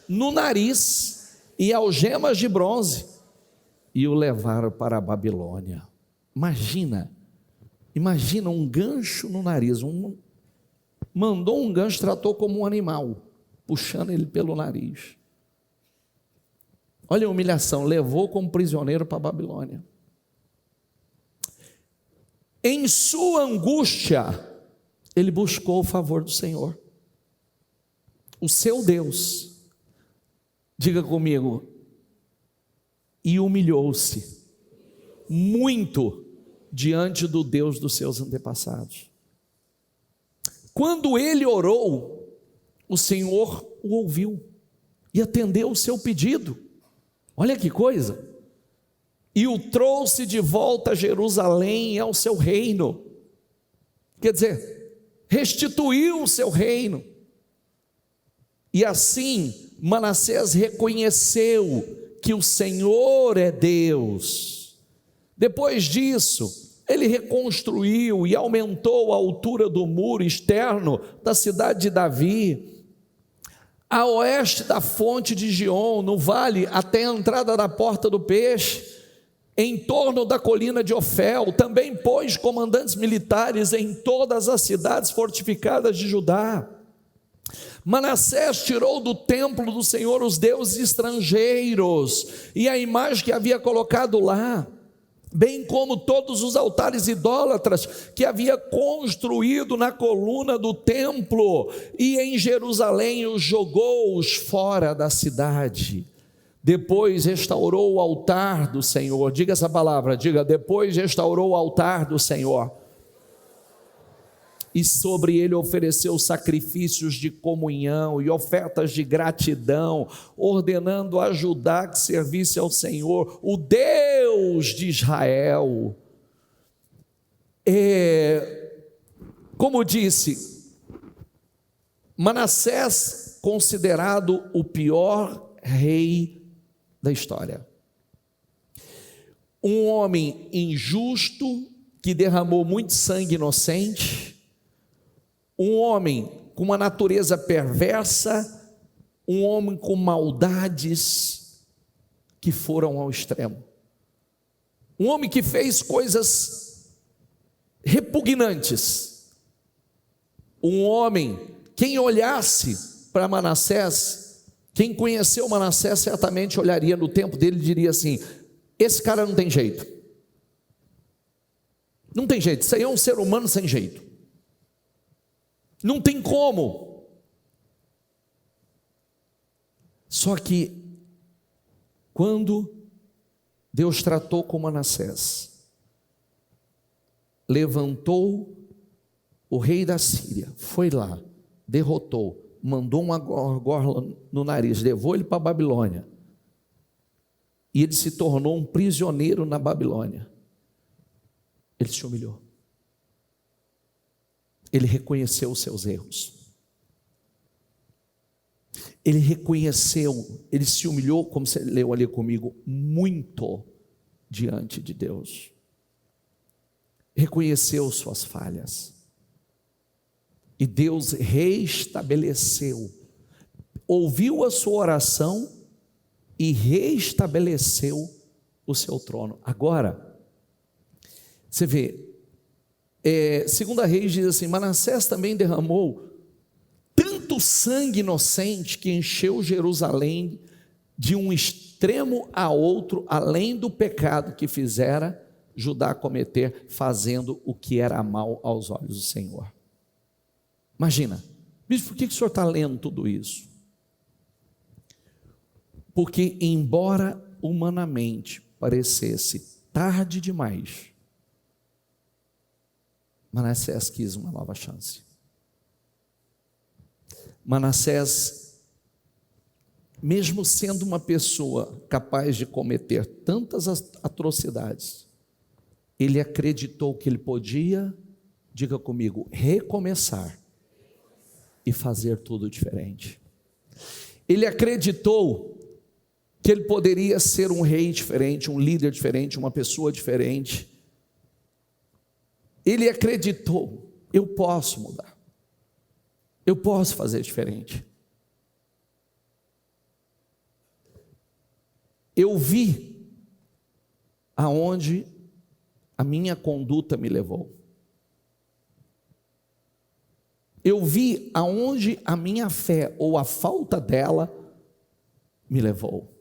no nariz e algemas de bronze e o levaram para a Babilônia. Imagina um gancho no nariz, mandou um gancho, tratou como um animal, puxando ele pelo nariz. Olha a humilhação, levou como prisioneiro para a Babilônia. Em sua angústia, ele buscou o favor do Senhor, o seu Deus. Diga comigo, e humilhou-se muito diante do Deus dos seus antepassados. Quando ele orou, o Senhor o ouviu e atendeu o seu pedido. Olha que coisa! E o trouxe de volta a Jerusalém e ao seu reino. Quer dizer, restituiu o seu reino. E assim Manassés reconheceu que o Senhor é Deus. Depois disso, ele reconstruiu e aumentou a altura do muro externo da cidade de Davi, a oeste da fonte de Giom, no vale, até a entrada da porta do peixe, em torno da colina de Ofel. Também pôs comandantes militares em todas as cidades fortificadas de Judá. Manassés tirou do templo do Senhor os deuses estrangeiros e a imagem que havia colocado lá, bem como todos os altares idólatras que havia construído na coluna do templo, e em Jerusalém os jogou-os fora da cidade. Depois restaurou o altar do Senhor. Diga essa palavra, diga: depois restaurou o altar do Senhor, e sobre ele ofereceu sacrifícios de comunhão e ofertas de gratidão, ordenando a Judá que servisse ao Senhor, o Deus de Israel. Como disse, Manassés, considerado o pior rei da história, um homem injusto que derramou muito sangue inocente, um homem com uma natureza perversa, um homem com maldades que foram ao extremo, um homem que fez coisas repugnantes, um homem, quem olhasse para Manassés, quem conheceu Manassés certamente olharia no tempo dele e diria assim: esse cara não tem jeito, não tem jeito, isso aí é um ser humano sem jeito, não tem como. Só que quando Deus tratou com Manassés, levantou o rei da Síria, foi lá, derrotou, mandou uma gorla no nariz, levou ele para a Babilônia, e ele se tornou um prisioneiro na Babilônia. Ele se humilhou, ele reconheceu os seus erros, ele reconheceu, ele se humilhou, como você leu ali comigo, muito diante de Deus, reconheceu suas falhas, e Deus reestabeleceu, ouviu a sua oração e reestabeleceu o seu trono. Agora, você vê, Segunda Reis diz assim: Manassés também derramou tanto sangue inocente que encheu Jerusalém de um extremo a outro, além do pecado que fizera Judá cometer, fazendo o que era mal aos olhos do Senhor. Imagina, bispo, por que o senhor está lendo tudo isso? Porque embora humanamente parecesse tarde demais, Manassés quis uma nova chance. Manassés, mesmo sendo uma pessoa capaz de cometer tantas atrocidades, ele acreditou que ele podia, diga comigo, recomeçar e fazer tudo diferente. Ele acreditou que ele poderia ser um rei diferente, um líder diferente, uma pessoa diferente. Ele acreditou: eu posso mudar, eu posso fazer diferente. Eu vi aonde a minha conduta me levou, eu vi aonde a minha fé ou a falta dela me levou.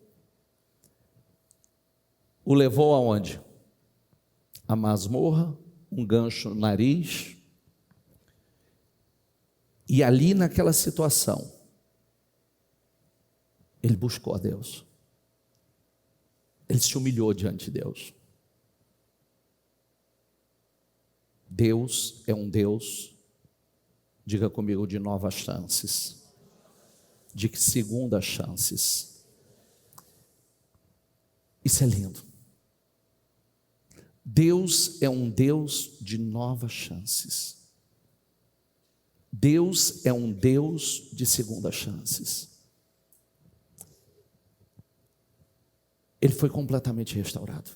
O levou aonde? A masmorra, um gancho no nariz, e ali naquela situação, ele buscou a Deus, ele se humilhou diante de Deus. Deus é um Deus, diga comigo, de novas chances, de segundas chances. Isso é lindo. Deus é um Deus de novas chances. Deus é um Deus de segundas chances. Ele foi completamente restaurado.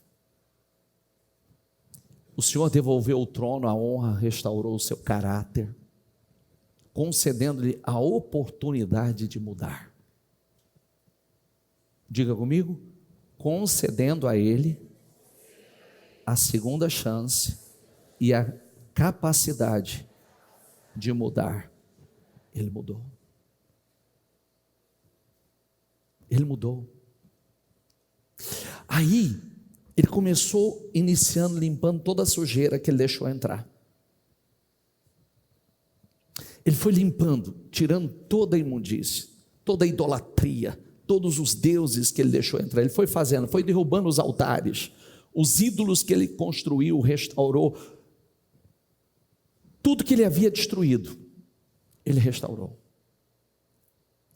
O Senhor devolveu o trono, a honra, restaurou o seu caráter, concedendo-lhe a oportunidade de mudar. Diga comigo, concedendo a ele a segunda chance e a capacidade de mudar. Ele mudou. Ele mudou. Aí, ele começou iniciando, limpando toda a sujeira que ele deixou entrar. Ele foi limpando, tirando toda a imundície, toda a idolatria, todos os deuses que ele deixou entrar. Ele foi fazendo, foi derrubando os altares, os ídolos que ele construiu, restaurou. Tudo que ele havia destruído, ele restaurou.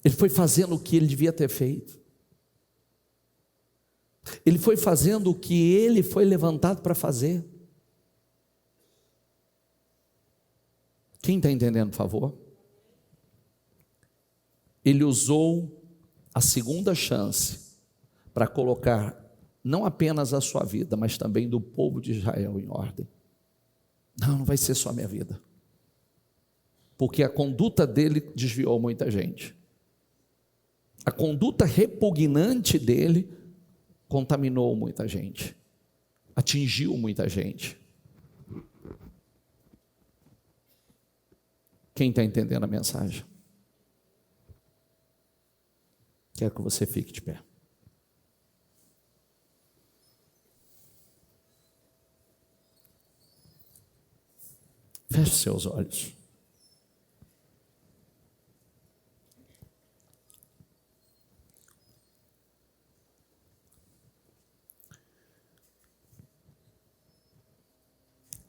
Ele foi fazendo o que ele devia ter feito. Ele foi fazendo o que ele foi levantado para fazer. Quem está entendendo, por favor? Ele usou a segunda chance para colocar não apenas a sua vida, mas também do povo de Israel em ordem. Não vai ser só a minha vida. Porque a conduta dele desviou muita gente. A conduta repugnante dele contaminou muita gente. Atingiu muita gente. Quem está entendendo a mensagem? Quero que você fique de pé. Feche seus olhos.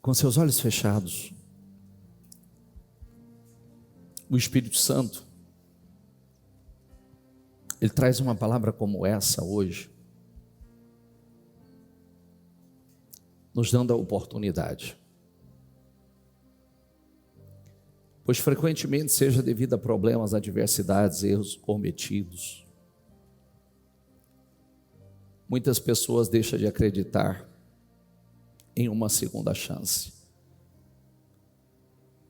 Com seus olhos fechados, o Espírito Santo, ele traz uma palavra como essa hoje, nos dando a oportunidade. Pois frequentemente, seja devido a problemas, adversidades, erros cometidos, muitas pessoas deixam de acreditar em uma segunda chance,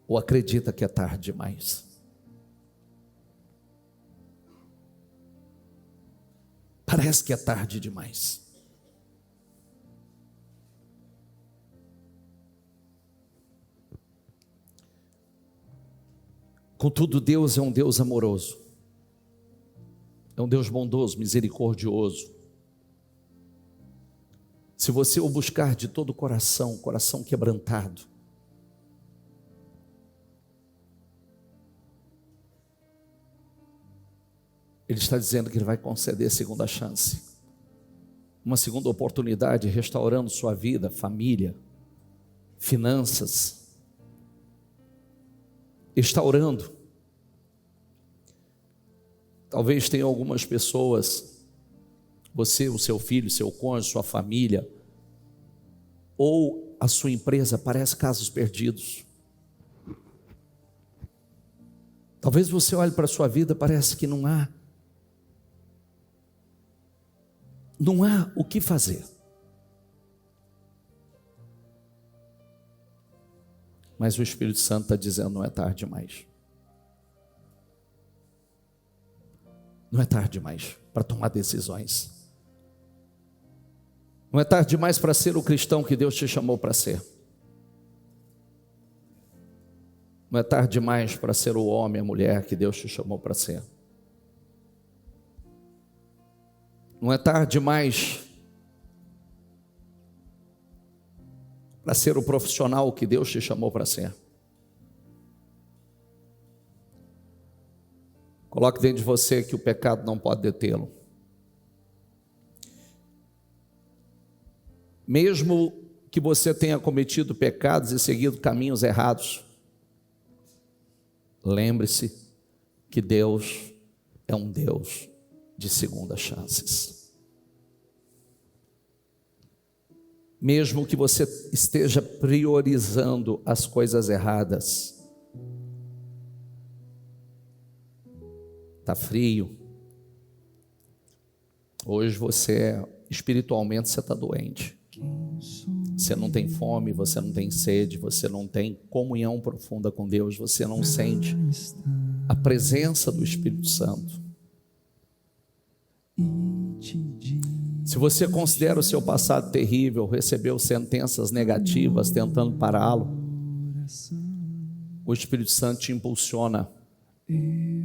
ou acredita que é tarde demais. Parece que é tarde demais. Contudo, Deus é um Deus amoroso, é um Deus bondoso, misericordioso. Se você o buscar de todo o coração, coração quebrantado, Ele está dizendo que Ele vai conceder a segunda chance, uma segunda oportunidade, restaurando sua vida, família, finanças, restaurando. Talvez tenha algumas pessoas, você, o seu filho, seu cônjuge, sua família, ou a sua empresa, parece casos perdidos. Talvez você olhe para a sua vida, parece que não há o que fazer. Mas o Espírito Santo está dizendo, não é tarde demais. Não é tarde demais para tomar decisões. Não é tarde demais para ser o cristão que Deus te chamou para ser. Não é tarde demais para ser o homem, a mulher que Deus te chamou para ser. Não é tarde demais para ser o profissional que Deus te chamou para ser. Coloque dentro de você que o pecado não pode detê-lo. Mesmo que você tenha cometido pecados e seguido caminhos errados, lembre-se que Deus é um Deus de segundas chances. Mesmo que você esteja priorizando as coisas erradas, está frio, hoje espiritualmente você está doente. Você não tem fome, você não tem sede, você não tem comunhão profunda com Deus, você não sente a presença do Espírito Santo. Se você considera o seu passado terrível, recebeu sentenças negativas tentando pará-lo, o Espírito Santo te impulsiona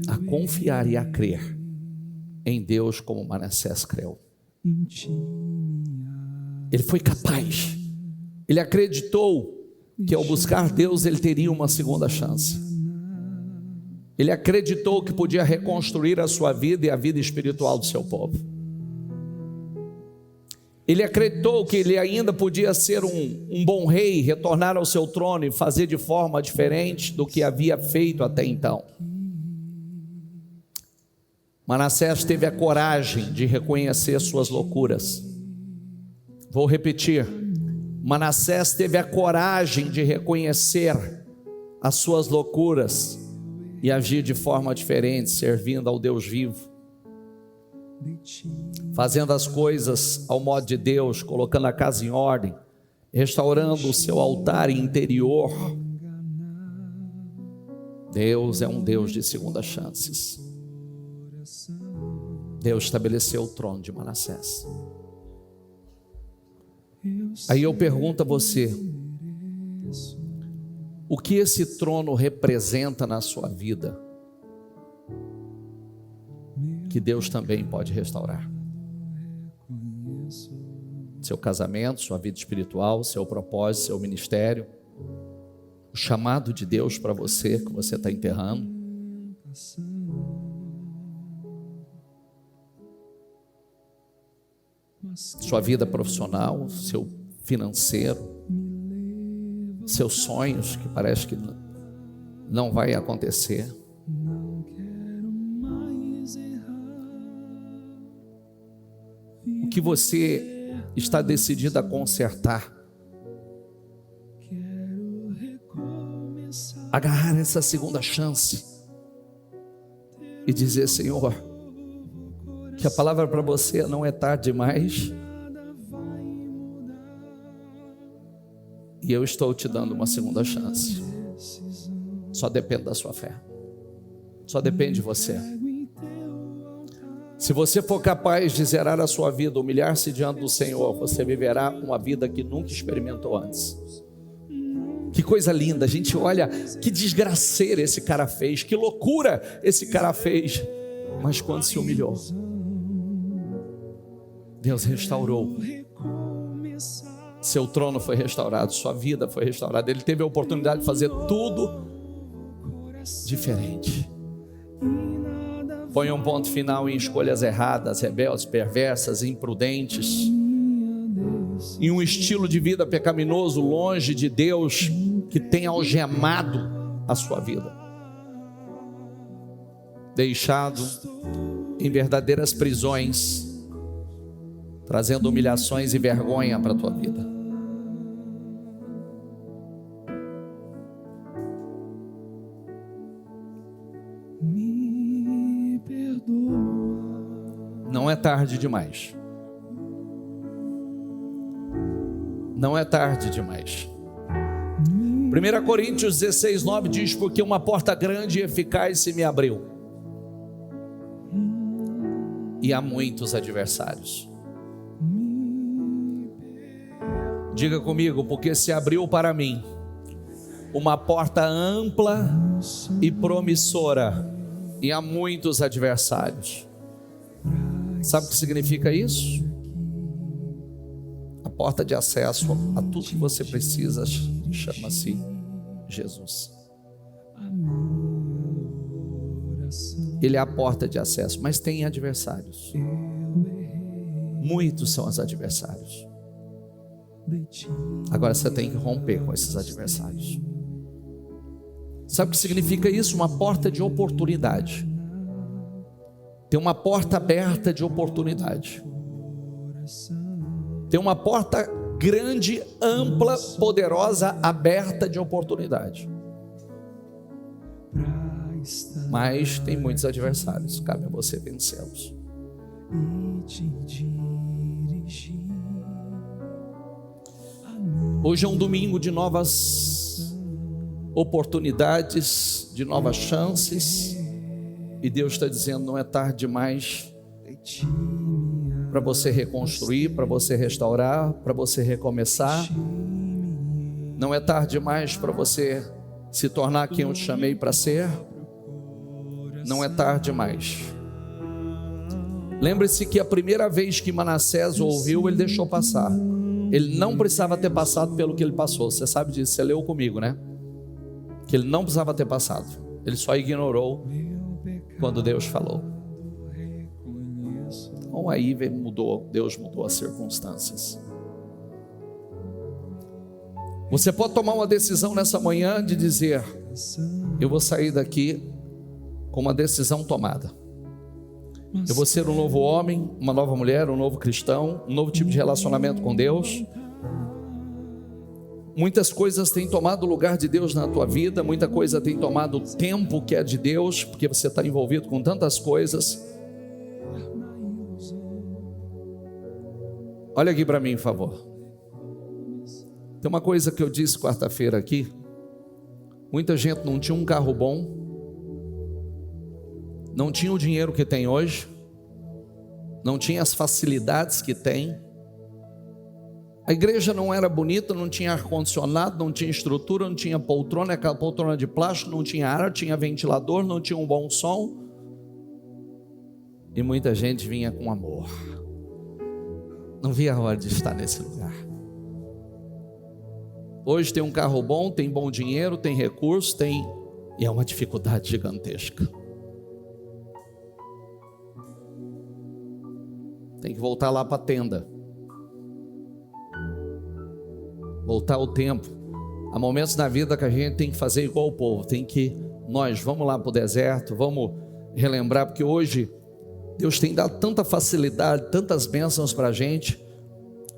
a confiar e a crer em Deus como Manassés creu. Ele foi capaz, ele acreditou que ao buscar Deus ele teria uma segunda chance. Ele acreditou que podia reconstruir a sua vida e a vida espiritual do seu povo. Ele acreditou que ele ainda podia ser um bom rei, retornar ao seu trono e fazer de forma diferente do que havia feito até então. Manassés teve a coragem de reconhecer suas loucuras. Vou repetir. Manassés teve a coragem de reconhecer as suas loucuras e agir de forma diferente, servindo ao Deus vivo, fazendo as coisas ao modo de Deus, colocando a casa em ordem, restaurando o seu altar interior. Deus é um Deus de segundas chances. Deus estabeleceu o trono de Manassés. Aí eu pergunto a você, o que esse trono representa na sua vida, que Deus também pode restaurar? Seu casamento, sua vida espiritual, seu propósito, seu ministério, o chamado de Deus para você, que você está enterrando. Sua vida profissional, seu financeiro, seus sonhos que parece que não vai acontecer. O que você está decidido a consertar, agarrar essa segunda chance e dizer: Senhor, que a palavra para você não é tarde demais, e eu estou te dando uma segunda chance. Só depende da sua fé, só depende de você. Se você for capaz de zerar a sua vida, humilhar-se diante do Senhor, você viverá uma vida que nunca experimentou antes. Que coisa linda, a gente olha, que desgraceira esse cara fez, que loucura esse cara fez, mas quando se humilhou, Deus restaurou. Seu trono foi restaurado, sua vida foi restaurada. Ele teve a oportunidade de fazer tudo diferente. Põe um ponto final em escolhas erradas, rebeldes, perversas, imprudentes, em um estilo de vida pecaminoso, longe de Deus, que tem algemado a sua vida, deixado em verdadeiras prisões, trazendo humilhações e vergonha para a tua vida. Não é tarde demais. Não é tarde demais. 1 Coríntios 16, 9 diz: porque uma porta grande e eficaz se me abriu, e há muitos adversários. Diga comigo: porque se abriu para mim uma porta ampla e promissora, e há muitos adversários. Sabe o que significa isso? A porta de acesso a tudo que você precisa chama-se Jesus. Ele é a porta de acesso, mas tem adversários. Muitos são os adversários. Agora você tem que romper com esses adversários. Sabe o que significa isso? Uma porta de oportunidade. Tem uma porta aberta de oportunidade. Tem uma porta grande, ampla, poderosa, aberta de oportunidade. Mas tem muitos adversários, cabe a você vencê-los. Hoje é um domingo de novas oportunidades, de novas chances, e Deus está dizendo: não é tarde demais para você reconstruir, para você restaurar, para você recomeçar. Não é tarde demais para você se tornar quem eu te chamei para ser. Não é tarde demais. Lembre-se que a primeira vez que Manassés ouviu, ele deixou passar. Ele não precisava ter passado pelo que ele passou. Você sabe disso, você leu comigo, né? Que ele não precisava ter passado. Ele só ignorou quando Deus falou. Então aí Deus mudou as circunstâncias. Você pode tomar uma decisão nessa manhã de dizer: eu vou sair daqui com uma decisão tomada. Eu vou ser um novo homem, uma nova mulher, um novo cristão, um novo tipo de relacionamento com Deus. Muitas coisas têm tomado o lugar de Deus na tua vida, muita coisa tem tomado o tempo que é de Deus, porque você está envolvido com tantas coisas. Olha aqui para mim, por favor. Tem uma coisa que eu disse quarta-feira aqui. Muita gente não tinha um carro bom, não tinha o dinheiro que tem hoje, não tinha as facilidades que tem. A igreja não era bonita, não tinha ar-condicionado, não tinha estrutura, não tinha poltrona, aquela poltrona de plástico, não tinha ar, tinha ventilador, não tinha um bom som. E muita gente vinha com amor. Não via a hora de estar nesse lugar. Hoje tem um carro bom, tem bom dinheiro, tem recurso, e é uma dificuldade gigantesca. Tem que voltar lá para a tenda. Voltar ao tempo. Há momentos na vida que a gente tem que fazer igual o povo. Vamos lá para o deserto, vamos relembrar, porque hoje Deus tem dado tanta facilidade, tantas bênçãos para a gente.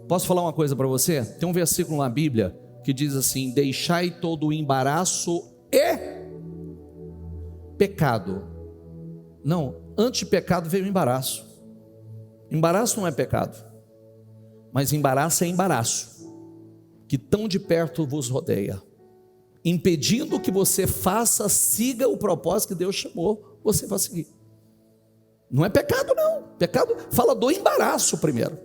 Posso falar uma coisa para você? Tem um versículo na Bíblia que diz assim: deixai todo o embaraço e pecado. Não, antes de pecado veio o embaraço. Embaraço não é pecado, mas embaraço é embaraço, que tão de perto vos rodeia, impedindo que você siga o propósito que Deus chamou você para seguir. Não é pecado não, pecado fala do embaraço primeiro.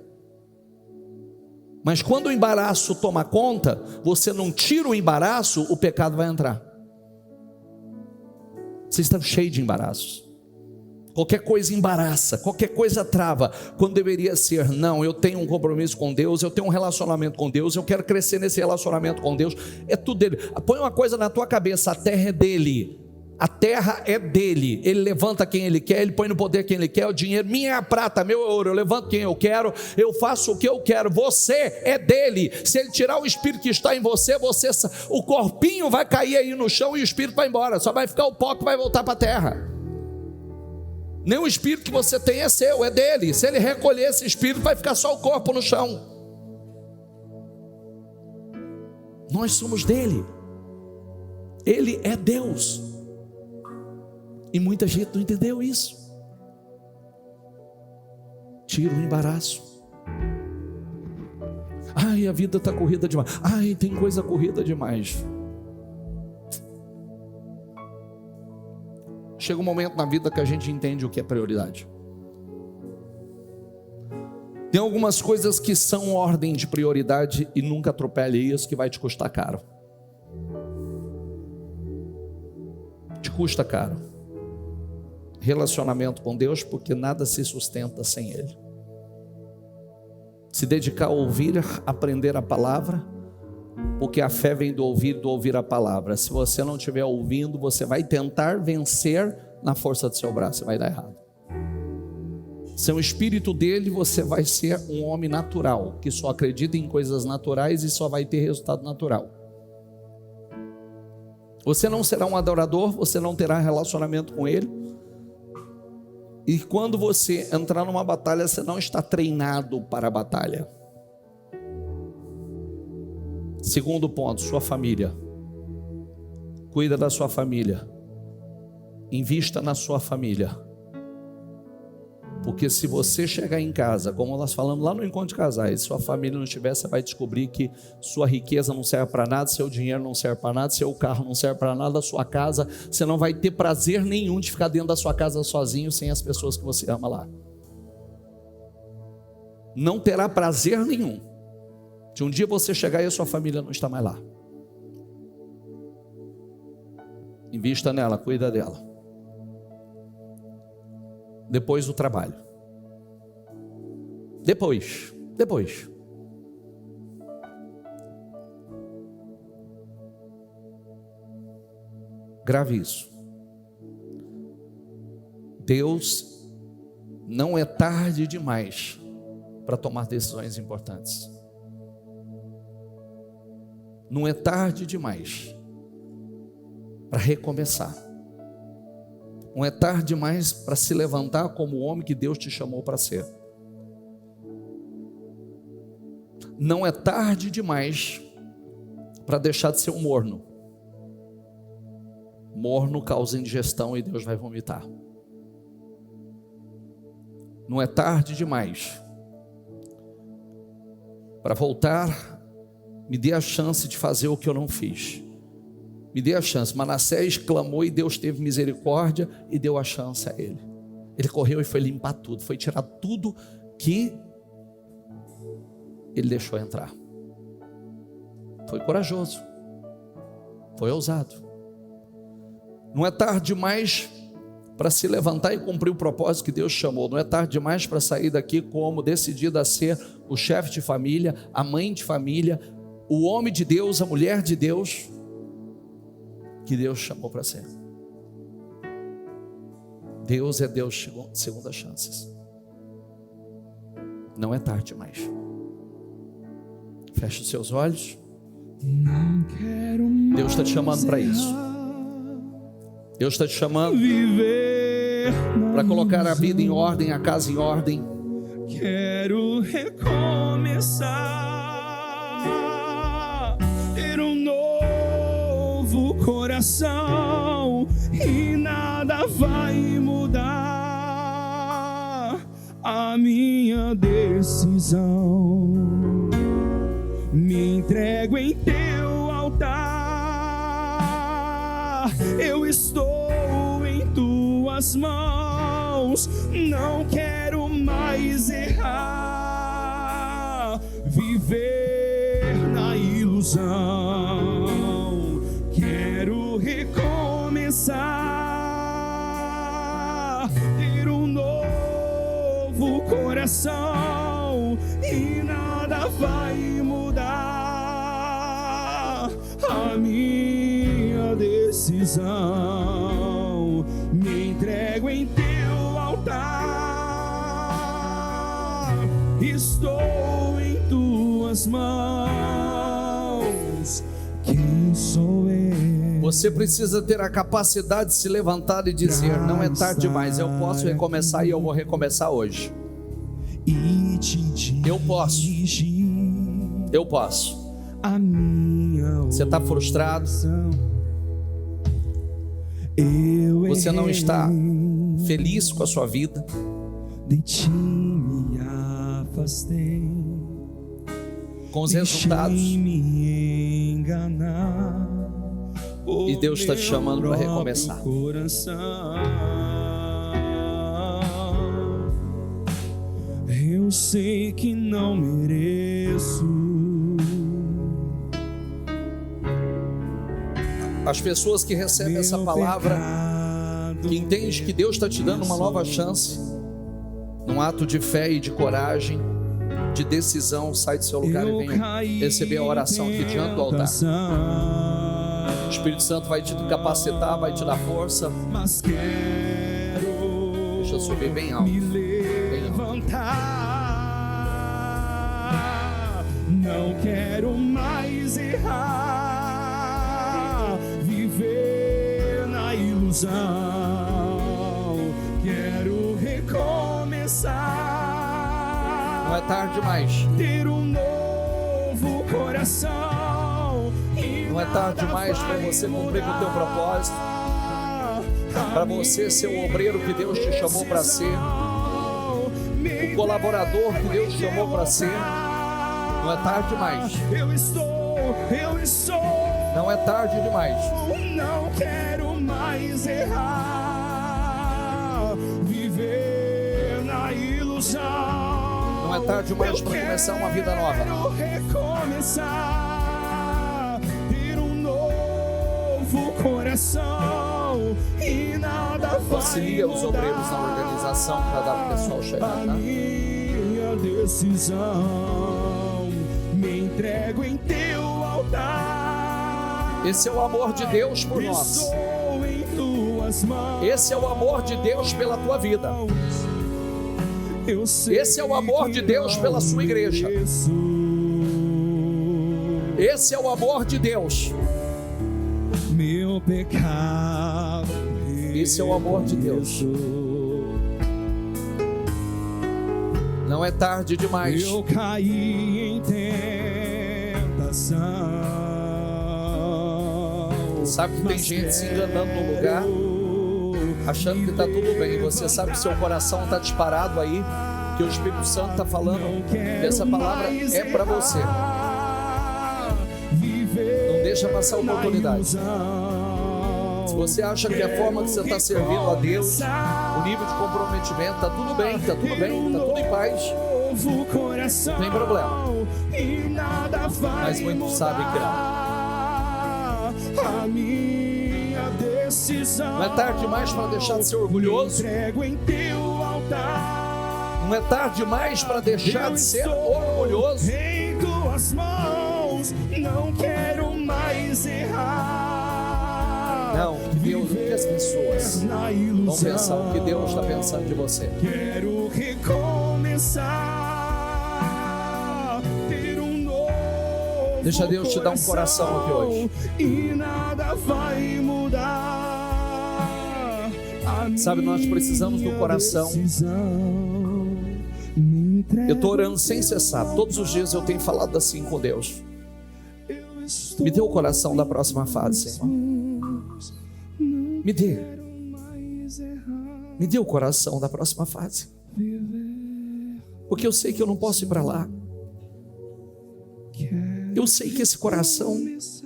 Mas quando o embaraço toma conta, você não tira o embaraço, o pecado vai entrar. Você está cheio de embaraços. Qualquer coisa embaraça, qualquer coisa trava, quando deveria ser: não, eu tenho um compromisso com Deus, eu tenho um relacionamento com Deus, eu quero crescer nesse relacionamento com Deus, é tudo dele. Põe uma coisa na tua cabeça: a terra é dele, a terra é dele, ele levanta quem ele quer, ele põe no poder quem ele quer, o dinheiro, minha é a prata, meu é ouro, eu levanto quem eu quero, eu faço o que eu quero, você é dele. Se ele tirar o espírito que está em você, o corpinho vai cair aí no chão e o espírito vai embora, só vai ficar o pó que vai voltar para a terra. Nem o espírito que você tem é seu, é dele. Se ele recolher esse espírito, vai ficar só o corpo no chão. Nós somos dele. Ele é Deus. E muita gente não entendeu isso. Tira o embaraço. Ai, a vida está corrida demais. Ai, tem coisa corrida demais. Chega um momento na vida que a gente entende o que é prioridade. Tem algumas coisas que são ordem de prioridade e nunca atropele isso, que vai te custar caro. Te custa caro. Relacionamento com Deus, porque nada se sustenta sem Ele. Se dedicar a ouvir, aprender a palavra, porque a fé vem do ouvir a palavra. Se você não estiver ouvindo, você vai tentar vencer na força do seu braço, vai dar errado. Sem o espírito dele, você vai ser um homem natural, que só acredita em coisas naturais e só vai ter resultado natural. Você não será um adorador, você não terá relacionamento com ele. E quando você entrar numa batalha, você não está treinado para a batalha. Segundo ponto, sua família. Cuida da sua família. Invista na sua família. Porque se você chegar em casa, como nós falamos lá no encontro de casais, se sua família não estiver, você vai descobrir que sua riqueza não serve para nada, seu dinheiro não serve para nada, seu carro não serve para nada, a sua casa, você não vai ter prazer nenhum de ficar dentro da sua casa sozinho, sem as pessoas que você ama lá. Não terá prazer nenhum de um dia você chegar e a sua família não está mais lá. Invista nela, cuida dela. Depois do trabalho. Depois. Grave isso. Deus não é tarde demais para tomar decisões importantes. Não é tarde demais para recomeçar. Não é tarde demais para se levantar como o homem que Deus te chamou para ser. Não é tarde demais para deixar de ser um morno. Morno causa indigestão e Deus vai vomitar. Não é tarde demais para voltar. Me dê a chance de fazer o que eu não fiz. Me dê a chance. Manassés clamou e Deus teve misericórdia e deu a chance a ele. Ele correu e foi limpar tudo, foi tirar tudo que ele deixou entrar. Foi corajoso, foi ousado. Não é tarde demais para se levantar e cumprir o propósito que Deus chamou. Não é tarde demais para sair daqui como decidido a ser o chefe de família, a mãe de família, o homem de Deus, a mulher de Deus que Deus chamou para ser. Deus é Deus de segundas chances. Não é tarde demais. Feche os seus olhos. Deus está te chamando para isso. Deus está te chamando para colocar a vida em ordem, a casa em ordem. Quero recomeçar, ter um novo coração e nada vai mudar a minha decisão. Me entrego em teu altar, eu estou em tuas mãos, não quero mais errar, viver na ilusão. Quero recomeçar, ter um novo coração e nada vai mudar a minha decisão. Me entrego em teu altar, estou em tuas mãos. Quem sou eu? Você precisa ter a capacidade de se levantar e dizer: não é tarde demais, eu posso recomeçar e eu vou recomeçar hoje. Eu posso. Você está frustrado? Você não está feliz com a sua vida? De ti me afastei, com os resultados? me enganar, e Deus está te chamando para recomeçar. Eu sei que não mereço. As pessoas que recebem essa palavra, que entendem que Deus está te dando uma nova chance, num ato de fé e de coragem, de decisão, sai do seu lugar e venha receber a oração aqui diante do altar. O Espírito Santo vai te capacitar, vai te dar força. Deixa eu subir bem alto. Não quero mais errar, viver na ilusão. Quero recomeçar. Não é tarde demais. Ter um novo coração. Não é tarde demais para você cumprir com o teu propósito, para você ser o obreiro que Deus te chamou para ser. o colaborador que Deus chamou para ser. Não é tarde demais. Eu estou. Não é tarde demais. Não quero mais errar, viver na ilusão. Não é tarde demais para começar uma vida nova. Quero recomeçar, ter um novo coração e nada vai Auxilia os obreiros na mudar. organização para dar o pessoal chegar, A tá? minha decisão, me entrego em teu altar. Esse é o amor de Deus por nós. Estou em tuas mãos. Esse é o amor de Deus pela tua vida. Eu sei Esse é o amor de Deus pela sua igreja. Esse é o amor de Deus. Meu pecado. Esse é o amor de Deus. Não é tarde demais. Eu caí em tentação. Sabe que tem gente se enganando no lugar, achando que está tudo bem. Você sabe que seu coração está disparado aí, que o Espírito Santo está falando que essa palavra é para você. Não deixa passar a oportunidade. Se você acha que a forma que você está servindo a Deus, o nível de comprometimento, está tudo bem, está tudo bem, está tudo em paz, não tem problema. Mas muitos sabem que não. A minha decisão. Não é tarde demais para deixar de ser orgulhoso. Entrego em teu altar. Não é tarde demais para deixar de ser orgulhoso. Em tuas mãos, não quero mais errar. Não, Deus, o que as pessoas Na vão ilusão, pensar o que Deus está pensando de você. quero recomeçar, ter um novo Deixa Deus te dar um coração aqui hoje. e nada vai mudar. A Sabe, nós precisamos do minha coração. decisão, me entrego Eu estou orando sem cessar. Todos os dias eu tenho falado assim com Deus. Eu estou Me dê o coração da próxima fase, Senhor. Me dê. quero mais errar, Me dê o coração da próxima fase. viver. Porque eu sei que eu não posso ir para lá. Quero Eu sei que esse coração começar.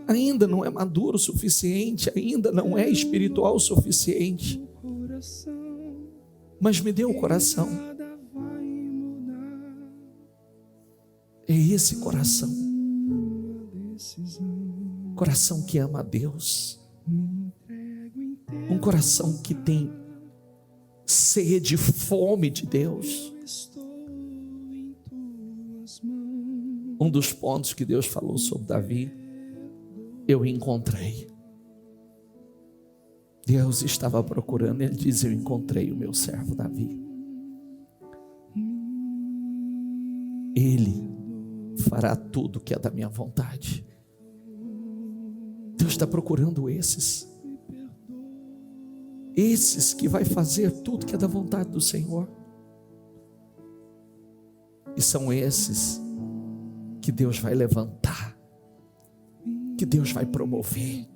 ainda não é maduro o suficiente, ainda não é espiritual o suficiente. Coração, Mas me dê o coração. nada vai mudar. É esse coração. Decisão, Coração que ama a Deus. me entrego em teu. Um coração que tem sede, fome de Deus. Estou em tuas mãos. Um dos pontos que Deus falou sobre Davi, eu encontrei. Deus estava procurando, ele diz: eu encontrei o meu servo Davi. Ele fará tudo que é da minha vontade. Deus está procurando esses que vai fazer tudo que é da vontade do Senhor. E são esses que Deus vai levantar, que Deus vai promover.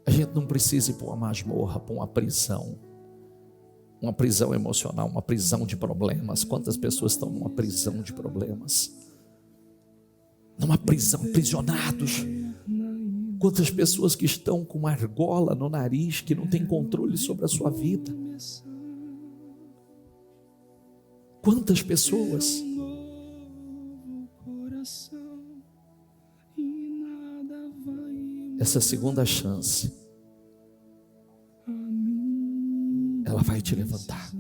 A gente não precisa ir para uma masmorra, para uma prisão emocional, uma prisão de problemas. Quantas pessoas estão numa prisão de problemas? Numa prisão, aprisionados. Quantas pessoas que estão com uma argola no nariz, que não tem controle sobre a sua vida? Quantas pessoas? Essa segunda chance, ela vai te levantar.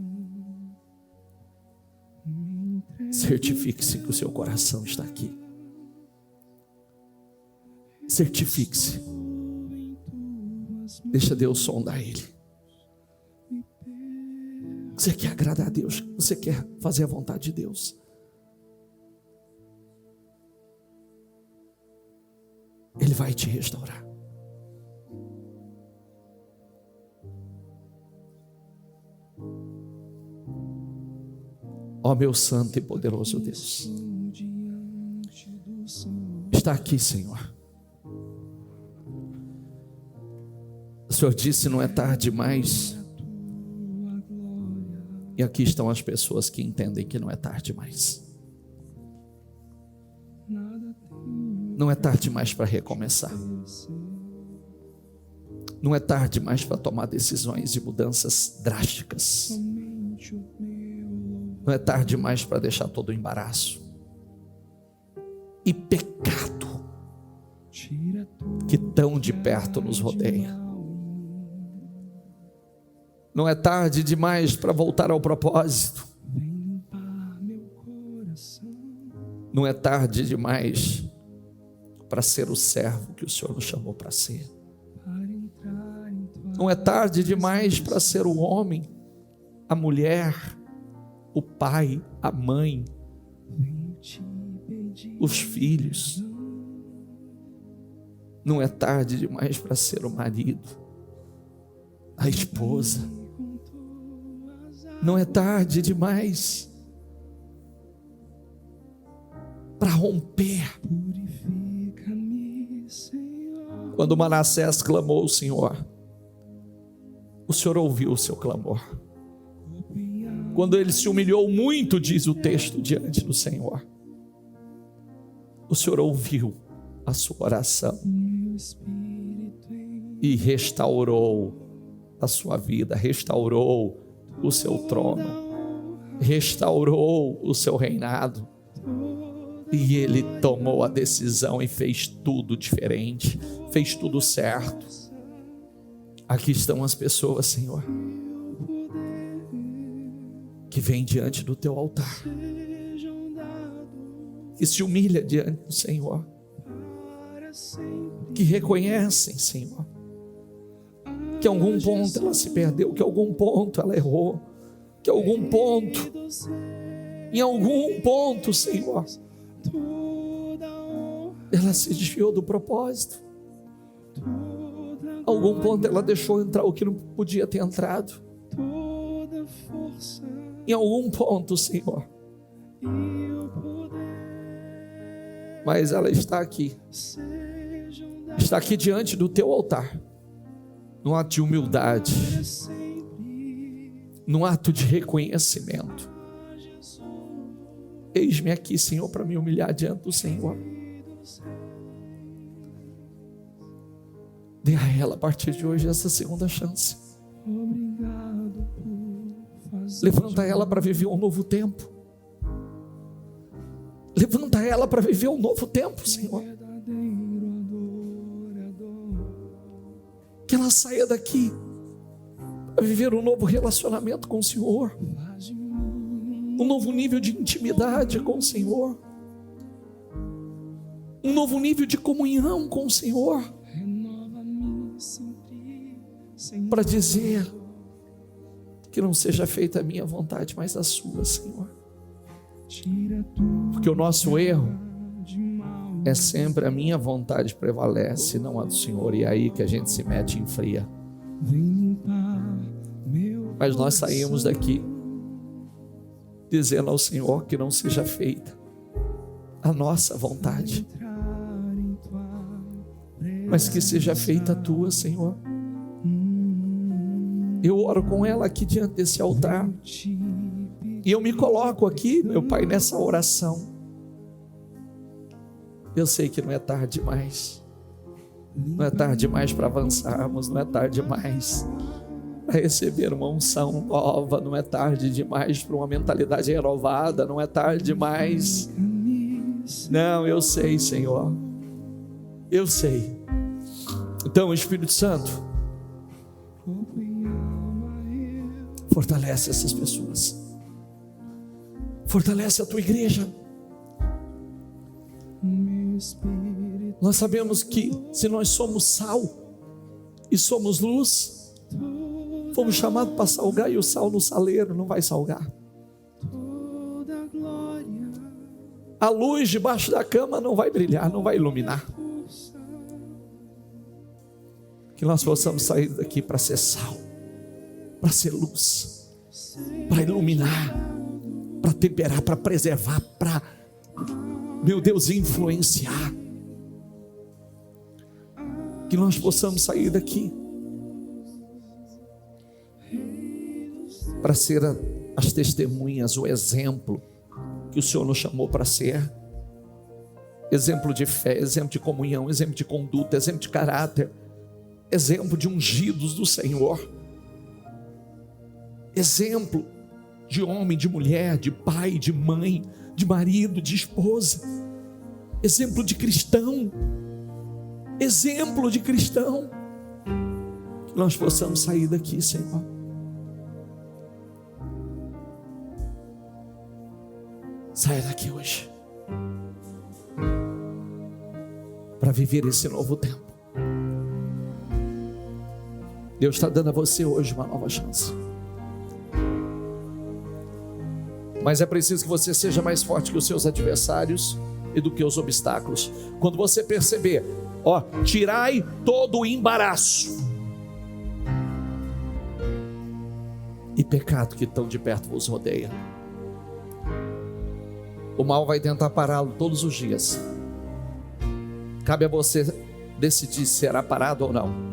Certifique-se que o seu coração está aqui. Certifique-se. Deixa Deus sondar ele. Você quer agradar a Deus? Você quer fazer a vontade de Deus? Ele vai te restaurar. Ó meu santo e poderoso Deus, está aqui, Senhor. O Senhor disse: não é tarde mais E aqui estão as pessoas que entendem que não é tarde mais. Não é tarde mais para recomeçar. Não é tarde mais para tomar decisões de mudanças drásticas. Não é tarde mais para deixar todo o embaraço e pecado que tão de perto nos rodeia. Não é tarde demais para voltar ao propósito. Não é tarde demais para ser o servo que o Senhor nos chamou para ser. Não é tarde demais para ser o homem, a mulher, o pai, a mãe, os filhos. Não é tarde demais para ser o marido, a esposa. Não é tarde demais para romper. Quando Manassés clamou ao Senhor, o Senhor ouviu o seu clamor. Quando ele se humilhou muito, diz o texto, diante do Senhor, o Senhor ouviu a sua oração e restaurou a sua vida, restaurou o seu trono, restaurou o seu reinado. E ele tomou a decisão e fez tudo diferente, fez tudo certo. Aqui estão as pessoas, Senhor, que vêm diante do teu altar, que se humilha diante do Senhor, que reconhecem, Senhor, que em algum ponto ela se perdeu, que em algum ponto ela errou, que em algum ponto, Senhor, ela se desviou do propósito. A algum ponto ela deixou entrar o que não podia ter entrado. Em algum ponto, Senhor, mas ela está aqui diante do teu altar, num ato de humildade, num ato de reconhecimento. Eis-me aqui, Senhor, para me humilhar diante do Senhor. Dê a ela a partir de hoje essa segunda chance. Levanta ela para viver um novo tempo. Levanta ela para viver um novo tempo, Senhor. Que ela saia daqui para viver um novo relacionamento com o Senhor, um novo nível de intimidade com o Senhor, um novo nível de comunhão com o Senhor, para dizer que não seja feita a minha vontade, mas a sua, Senhor. Porque o nosso erro é sempre a minha vontade prevalece, não a do Senhor, e é aí que a gente se mete em fria. Mas nós saímos daqui dizendo ao Senhor que não seja feita a nossa vontade, mas que seja feita a tua, Senhor. Eu oro com ela aqui diante desse altar, e eu me coloco aqui, meu Pai, nessa oração. Eu sei que não é tarde demais, não é tarde demais para avançarmos, não é tarde demais para receber uma unção nova, não é tarde demais para uma mentalidade renovada, não é tarde demais. Não, eu sei, Senhor, eu sei. Então, Espírito Santo, fortalece essas pessoas, fortalece a tua igreja. Nós sabemos que se nós somos sal e somos luz, fomos chamados para salgar, e o sal no saleiro não vai salgar. A luz debaixo da cama não vai brilhar, não vai iluminar. Que nós possamos sair daqui para ser sal, para ser luz, para iluminar, para temperar, para preservar, para, meu Deus, influenciar. Que nós possamos sair daqui para ser as testemunhas, o exemplo que o Senhor nos chamou para ser. Exemplo de fé, exemplo de comunhão, exemplo de conduta, exemplo de caráter, exemplo de ungidos do Senhor, exemplo de homem, de mulher, de pai, de mãe, de marido, de esposa, exemplo de cristão, exemplo de cristão. Que nós possamos sair daqui, Senhor, saia daqui hoje para viver esse novo tempo. Deus está dando a você hoje uma nova chance, mas é preciso que você seja mais forte que os seus adversários e do que os obstáculos. Quando você perceber, tirai todo o embaraço e pecado que tão de perto vos rodeia. O mal vai tentar pará-lo todos os dias. Cabe a você decidir se será parado ou não.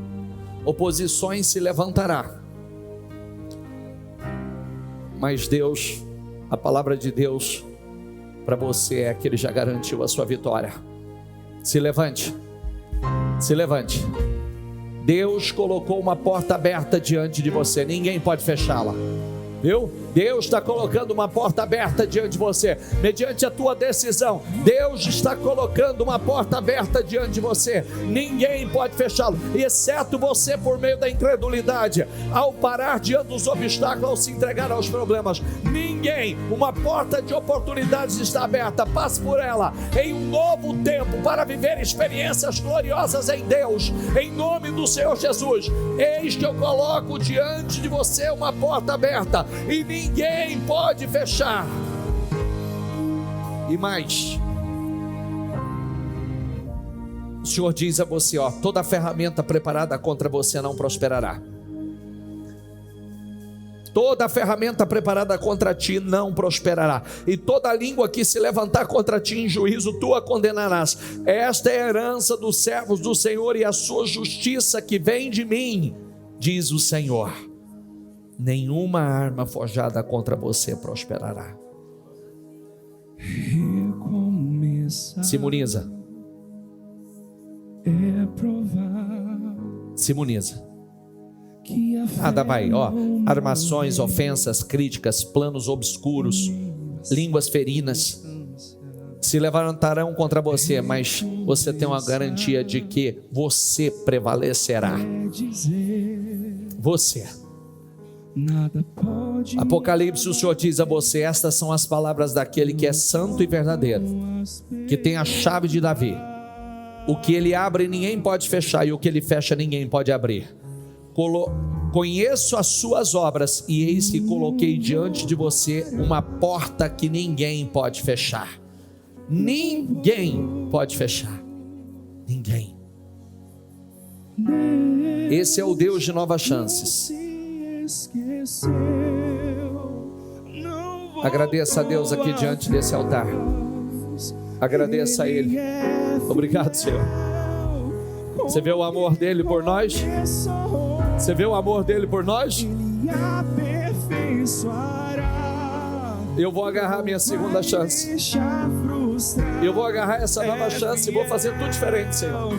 Oposições se levantará, mas Deus, a palavra de Deus para você é que Ele já garantiu a sua vitória. Se levante, se levante. Deus colocou uma porta aberta diante de você, ninguém pode fechá-la, viu? Deus está colocando uma porta aberta diante de você, mediante a tua decisão. Deus está colocando uma porta aberta diante de você, ninguém pode fechá-lo, exceto você, por meio da incredulidade, ao parar diante dos obstáculos, ao se entregar aos problemas. Ninguém, uma porta de oportunidades está aberta, passe por ela, em um novo tempo, para viver experiências gloriosas em Deus, em nome do Senhor Jesus. Eis que eu coloco diante de você uma porta aberta, e ninguém pode fechar. E mais, o Senhor diz a você, toda ferramenta preparada contra você não prosperará. Toda ferramenta preparada contra ti não prosperará, e toda língua que se levantar contra ti em juízo, tu a condenarás. Esta é a herança dos servos do Senhor, e a sua justiça que vem de mim, diz o Senhor. Nenhuma arma forjada contra você prosperará. Se imuniza. Se imuniza. Nada vai, armações, ofensas, críticas, planos obscuros, línguas ferinas se levantarão contra você, mas você tem uma garantia de que você prevalecerá. Você. Apocalipse, o Senhor diz a você: estas são as palavras daquele que é santo e verdadeiro, que tem a chave de Davi. O que ele abre ninguém pode fechar, e o que ele fecha ninguém pode abrir. Conheço as suas obras, e eis que coloquei diante de você uma porta que ninguém pode fechar. Ninguém pode fechar. Ninguém. Esse é o Deus de novas chances. Agradeça a Deus aqui diante desse altar. Agradeça a Ele. Obrigado, Senhor. Você vê o amor dele por nós? Você vê o amor dele por nós? Eu vou agarrar minha segunda chance. Eu vou agarrar essa nova chance e vou fazer tudo diferente, Senhor.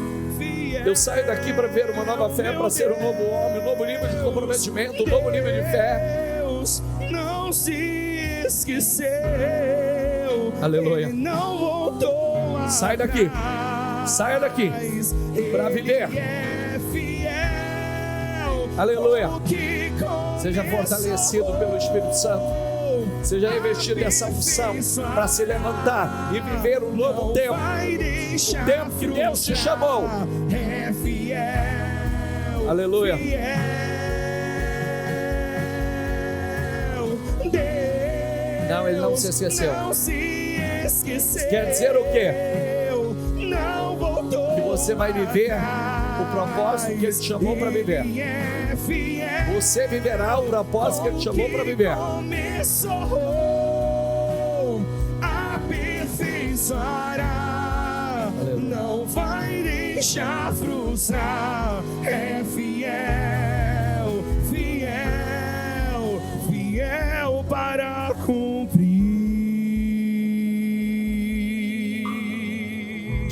Eu saio daqui para ver uma nova fé, para ser um novo homem, um novo nível de comprometimento, um novo nível de fé. Deus não se esqueceu. Aleluia. Sai daqui. Saia daqui para viver. Aleluia. Seja fortalecido pelo Espírito Santo. Seja revestido dessa unção para se levantar e viver um novo tempo. O tempo que Deus te chamou. Aleluia. Não, Ele não se esqueceu. Quer dizer o quê? Que você vai viver o propósito que Ele te chamou para viver. Você viverá o propósito que Ele te chamou para viver. Não vai deixar frustrar. É fiel, fiel, fiel para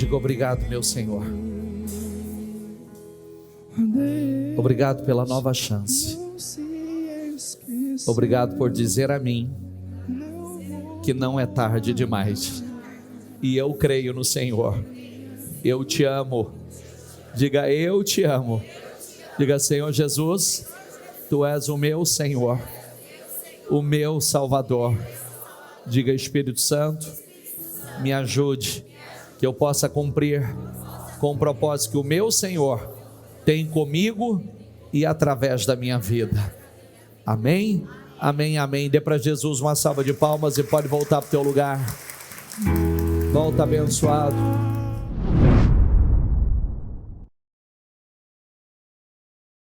Diga obrigado, meu Senhor. Obrigado pela nova chance. Obrigado por dizer a mim que não é tarde demais. E eu creio no Senhor. Eu te amo. Diga, eu te amo. Diga, Senhor Jesus, Tu és o meu Senhor, o meu Salvador. Diga, Espírito Santo, me ajude, que eu possa cumprir com o propósito que o meu Senhor tem comigo e através da minha vida. Amém? Amém, amém. Dê para Jesus uma salva de palmas e pode voltar para o teu lugar. Volta abençoado.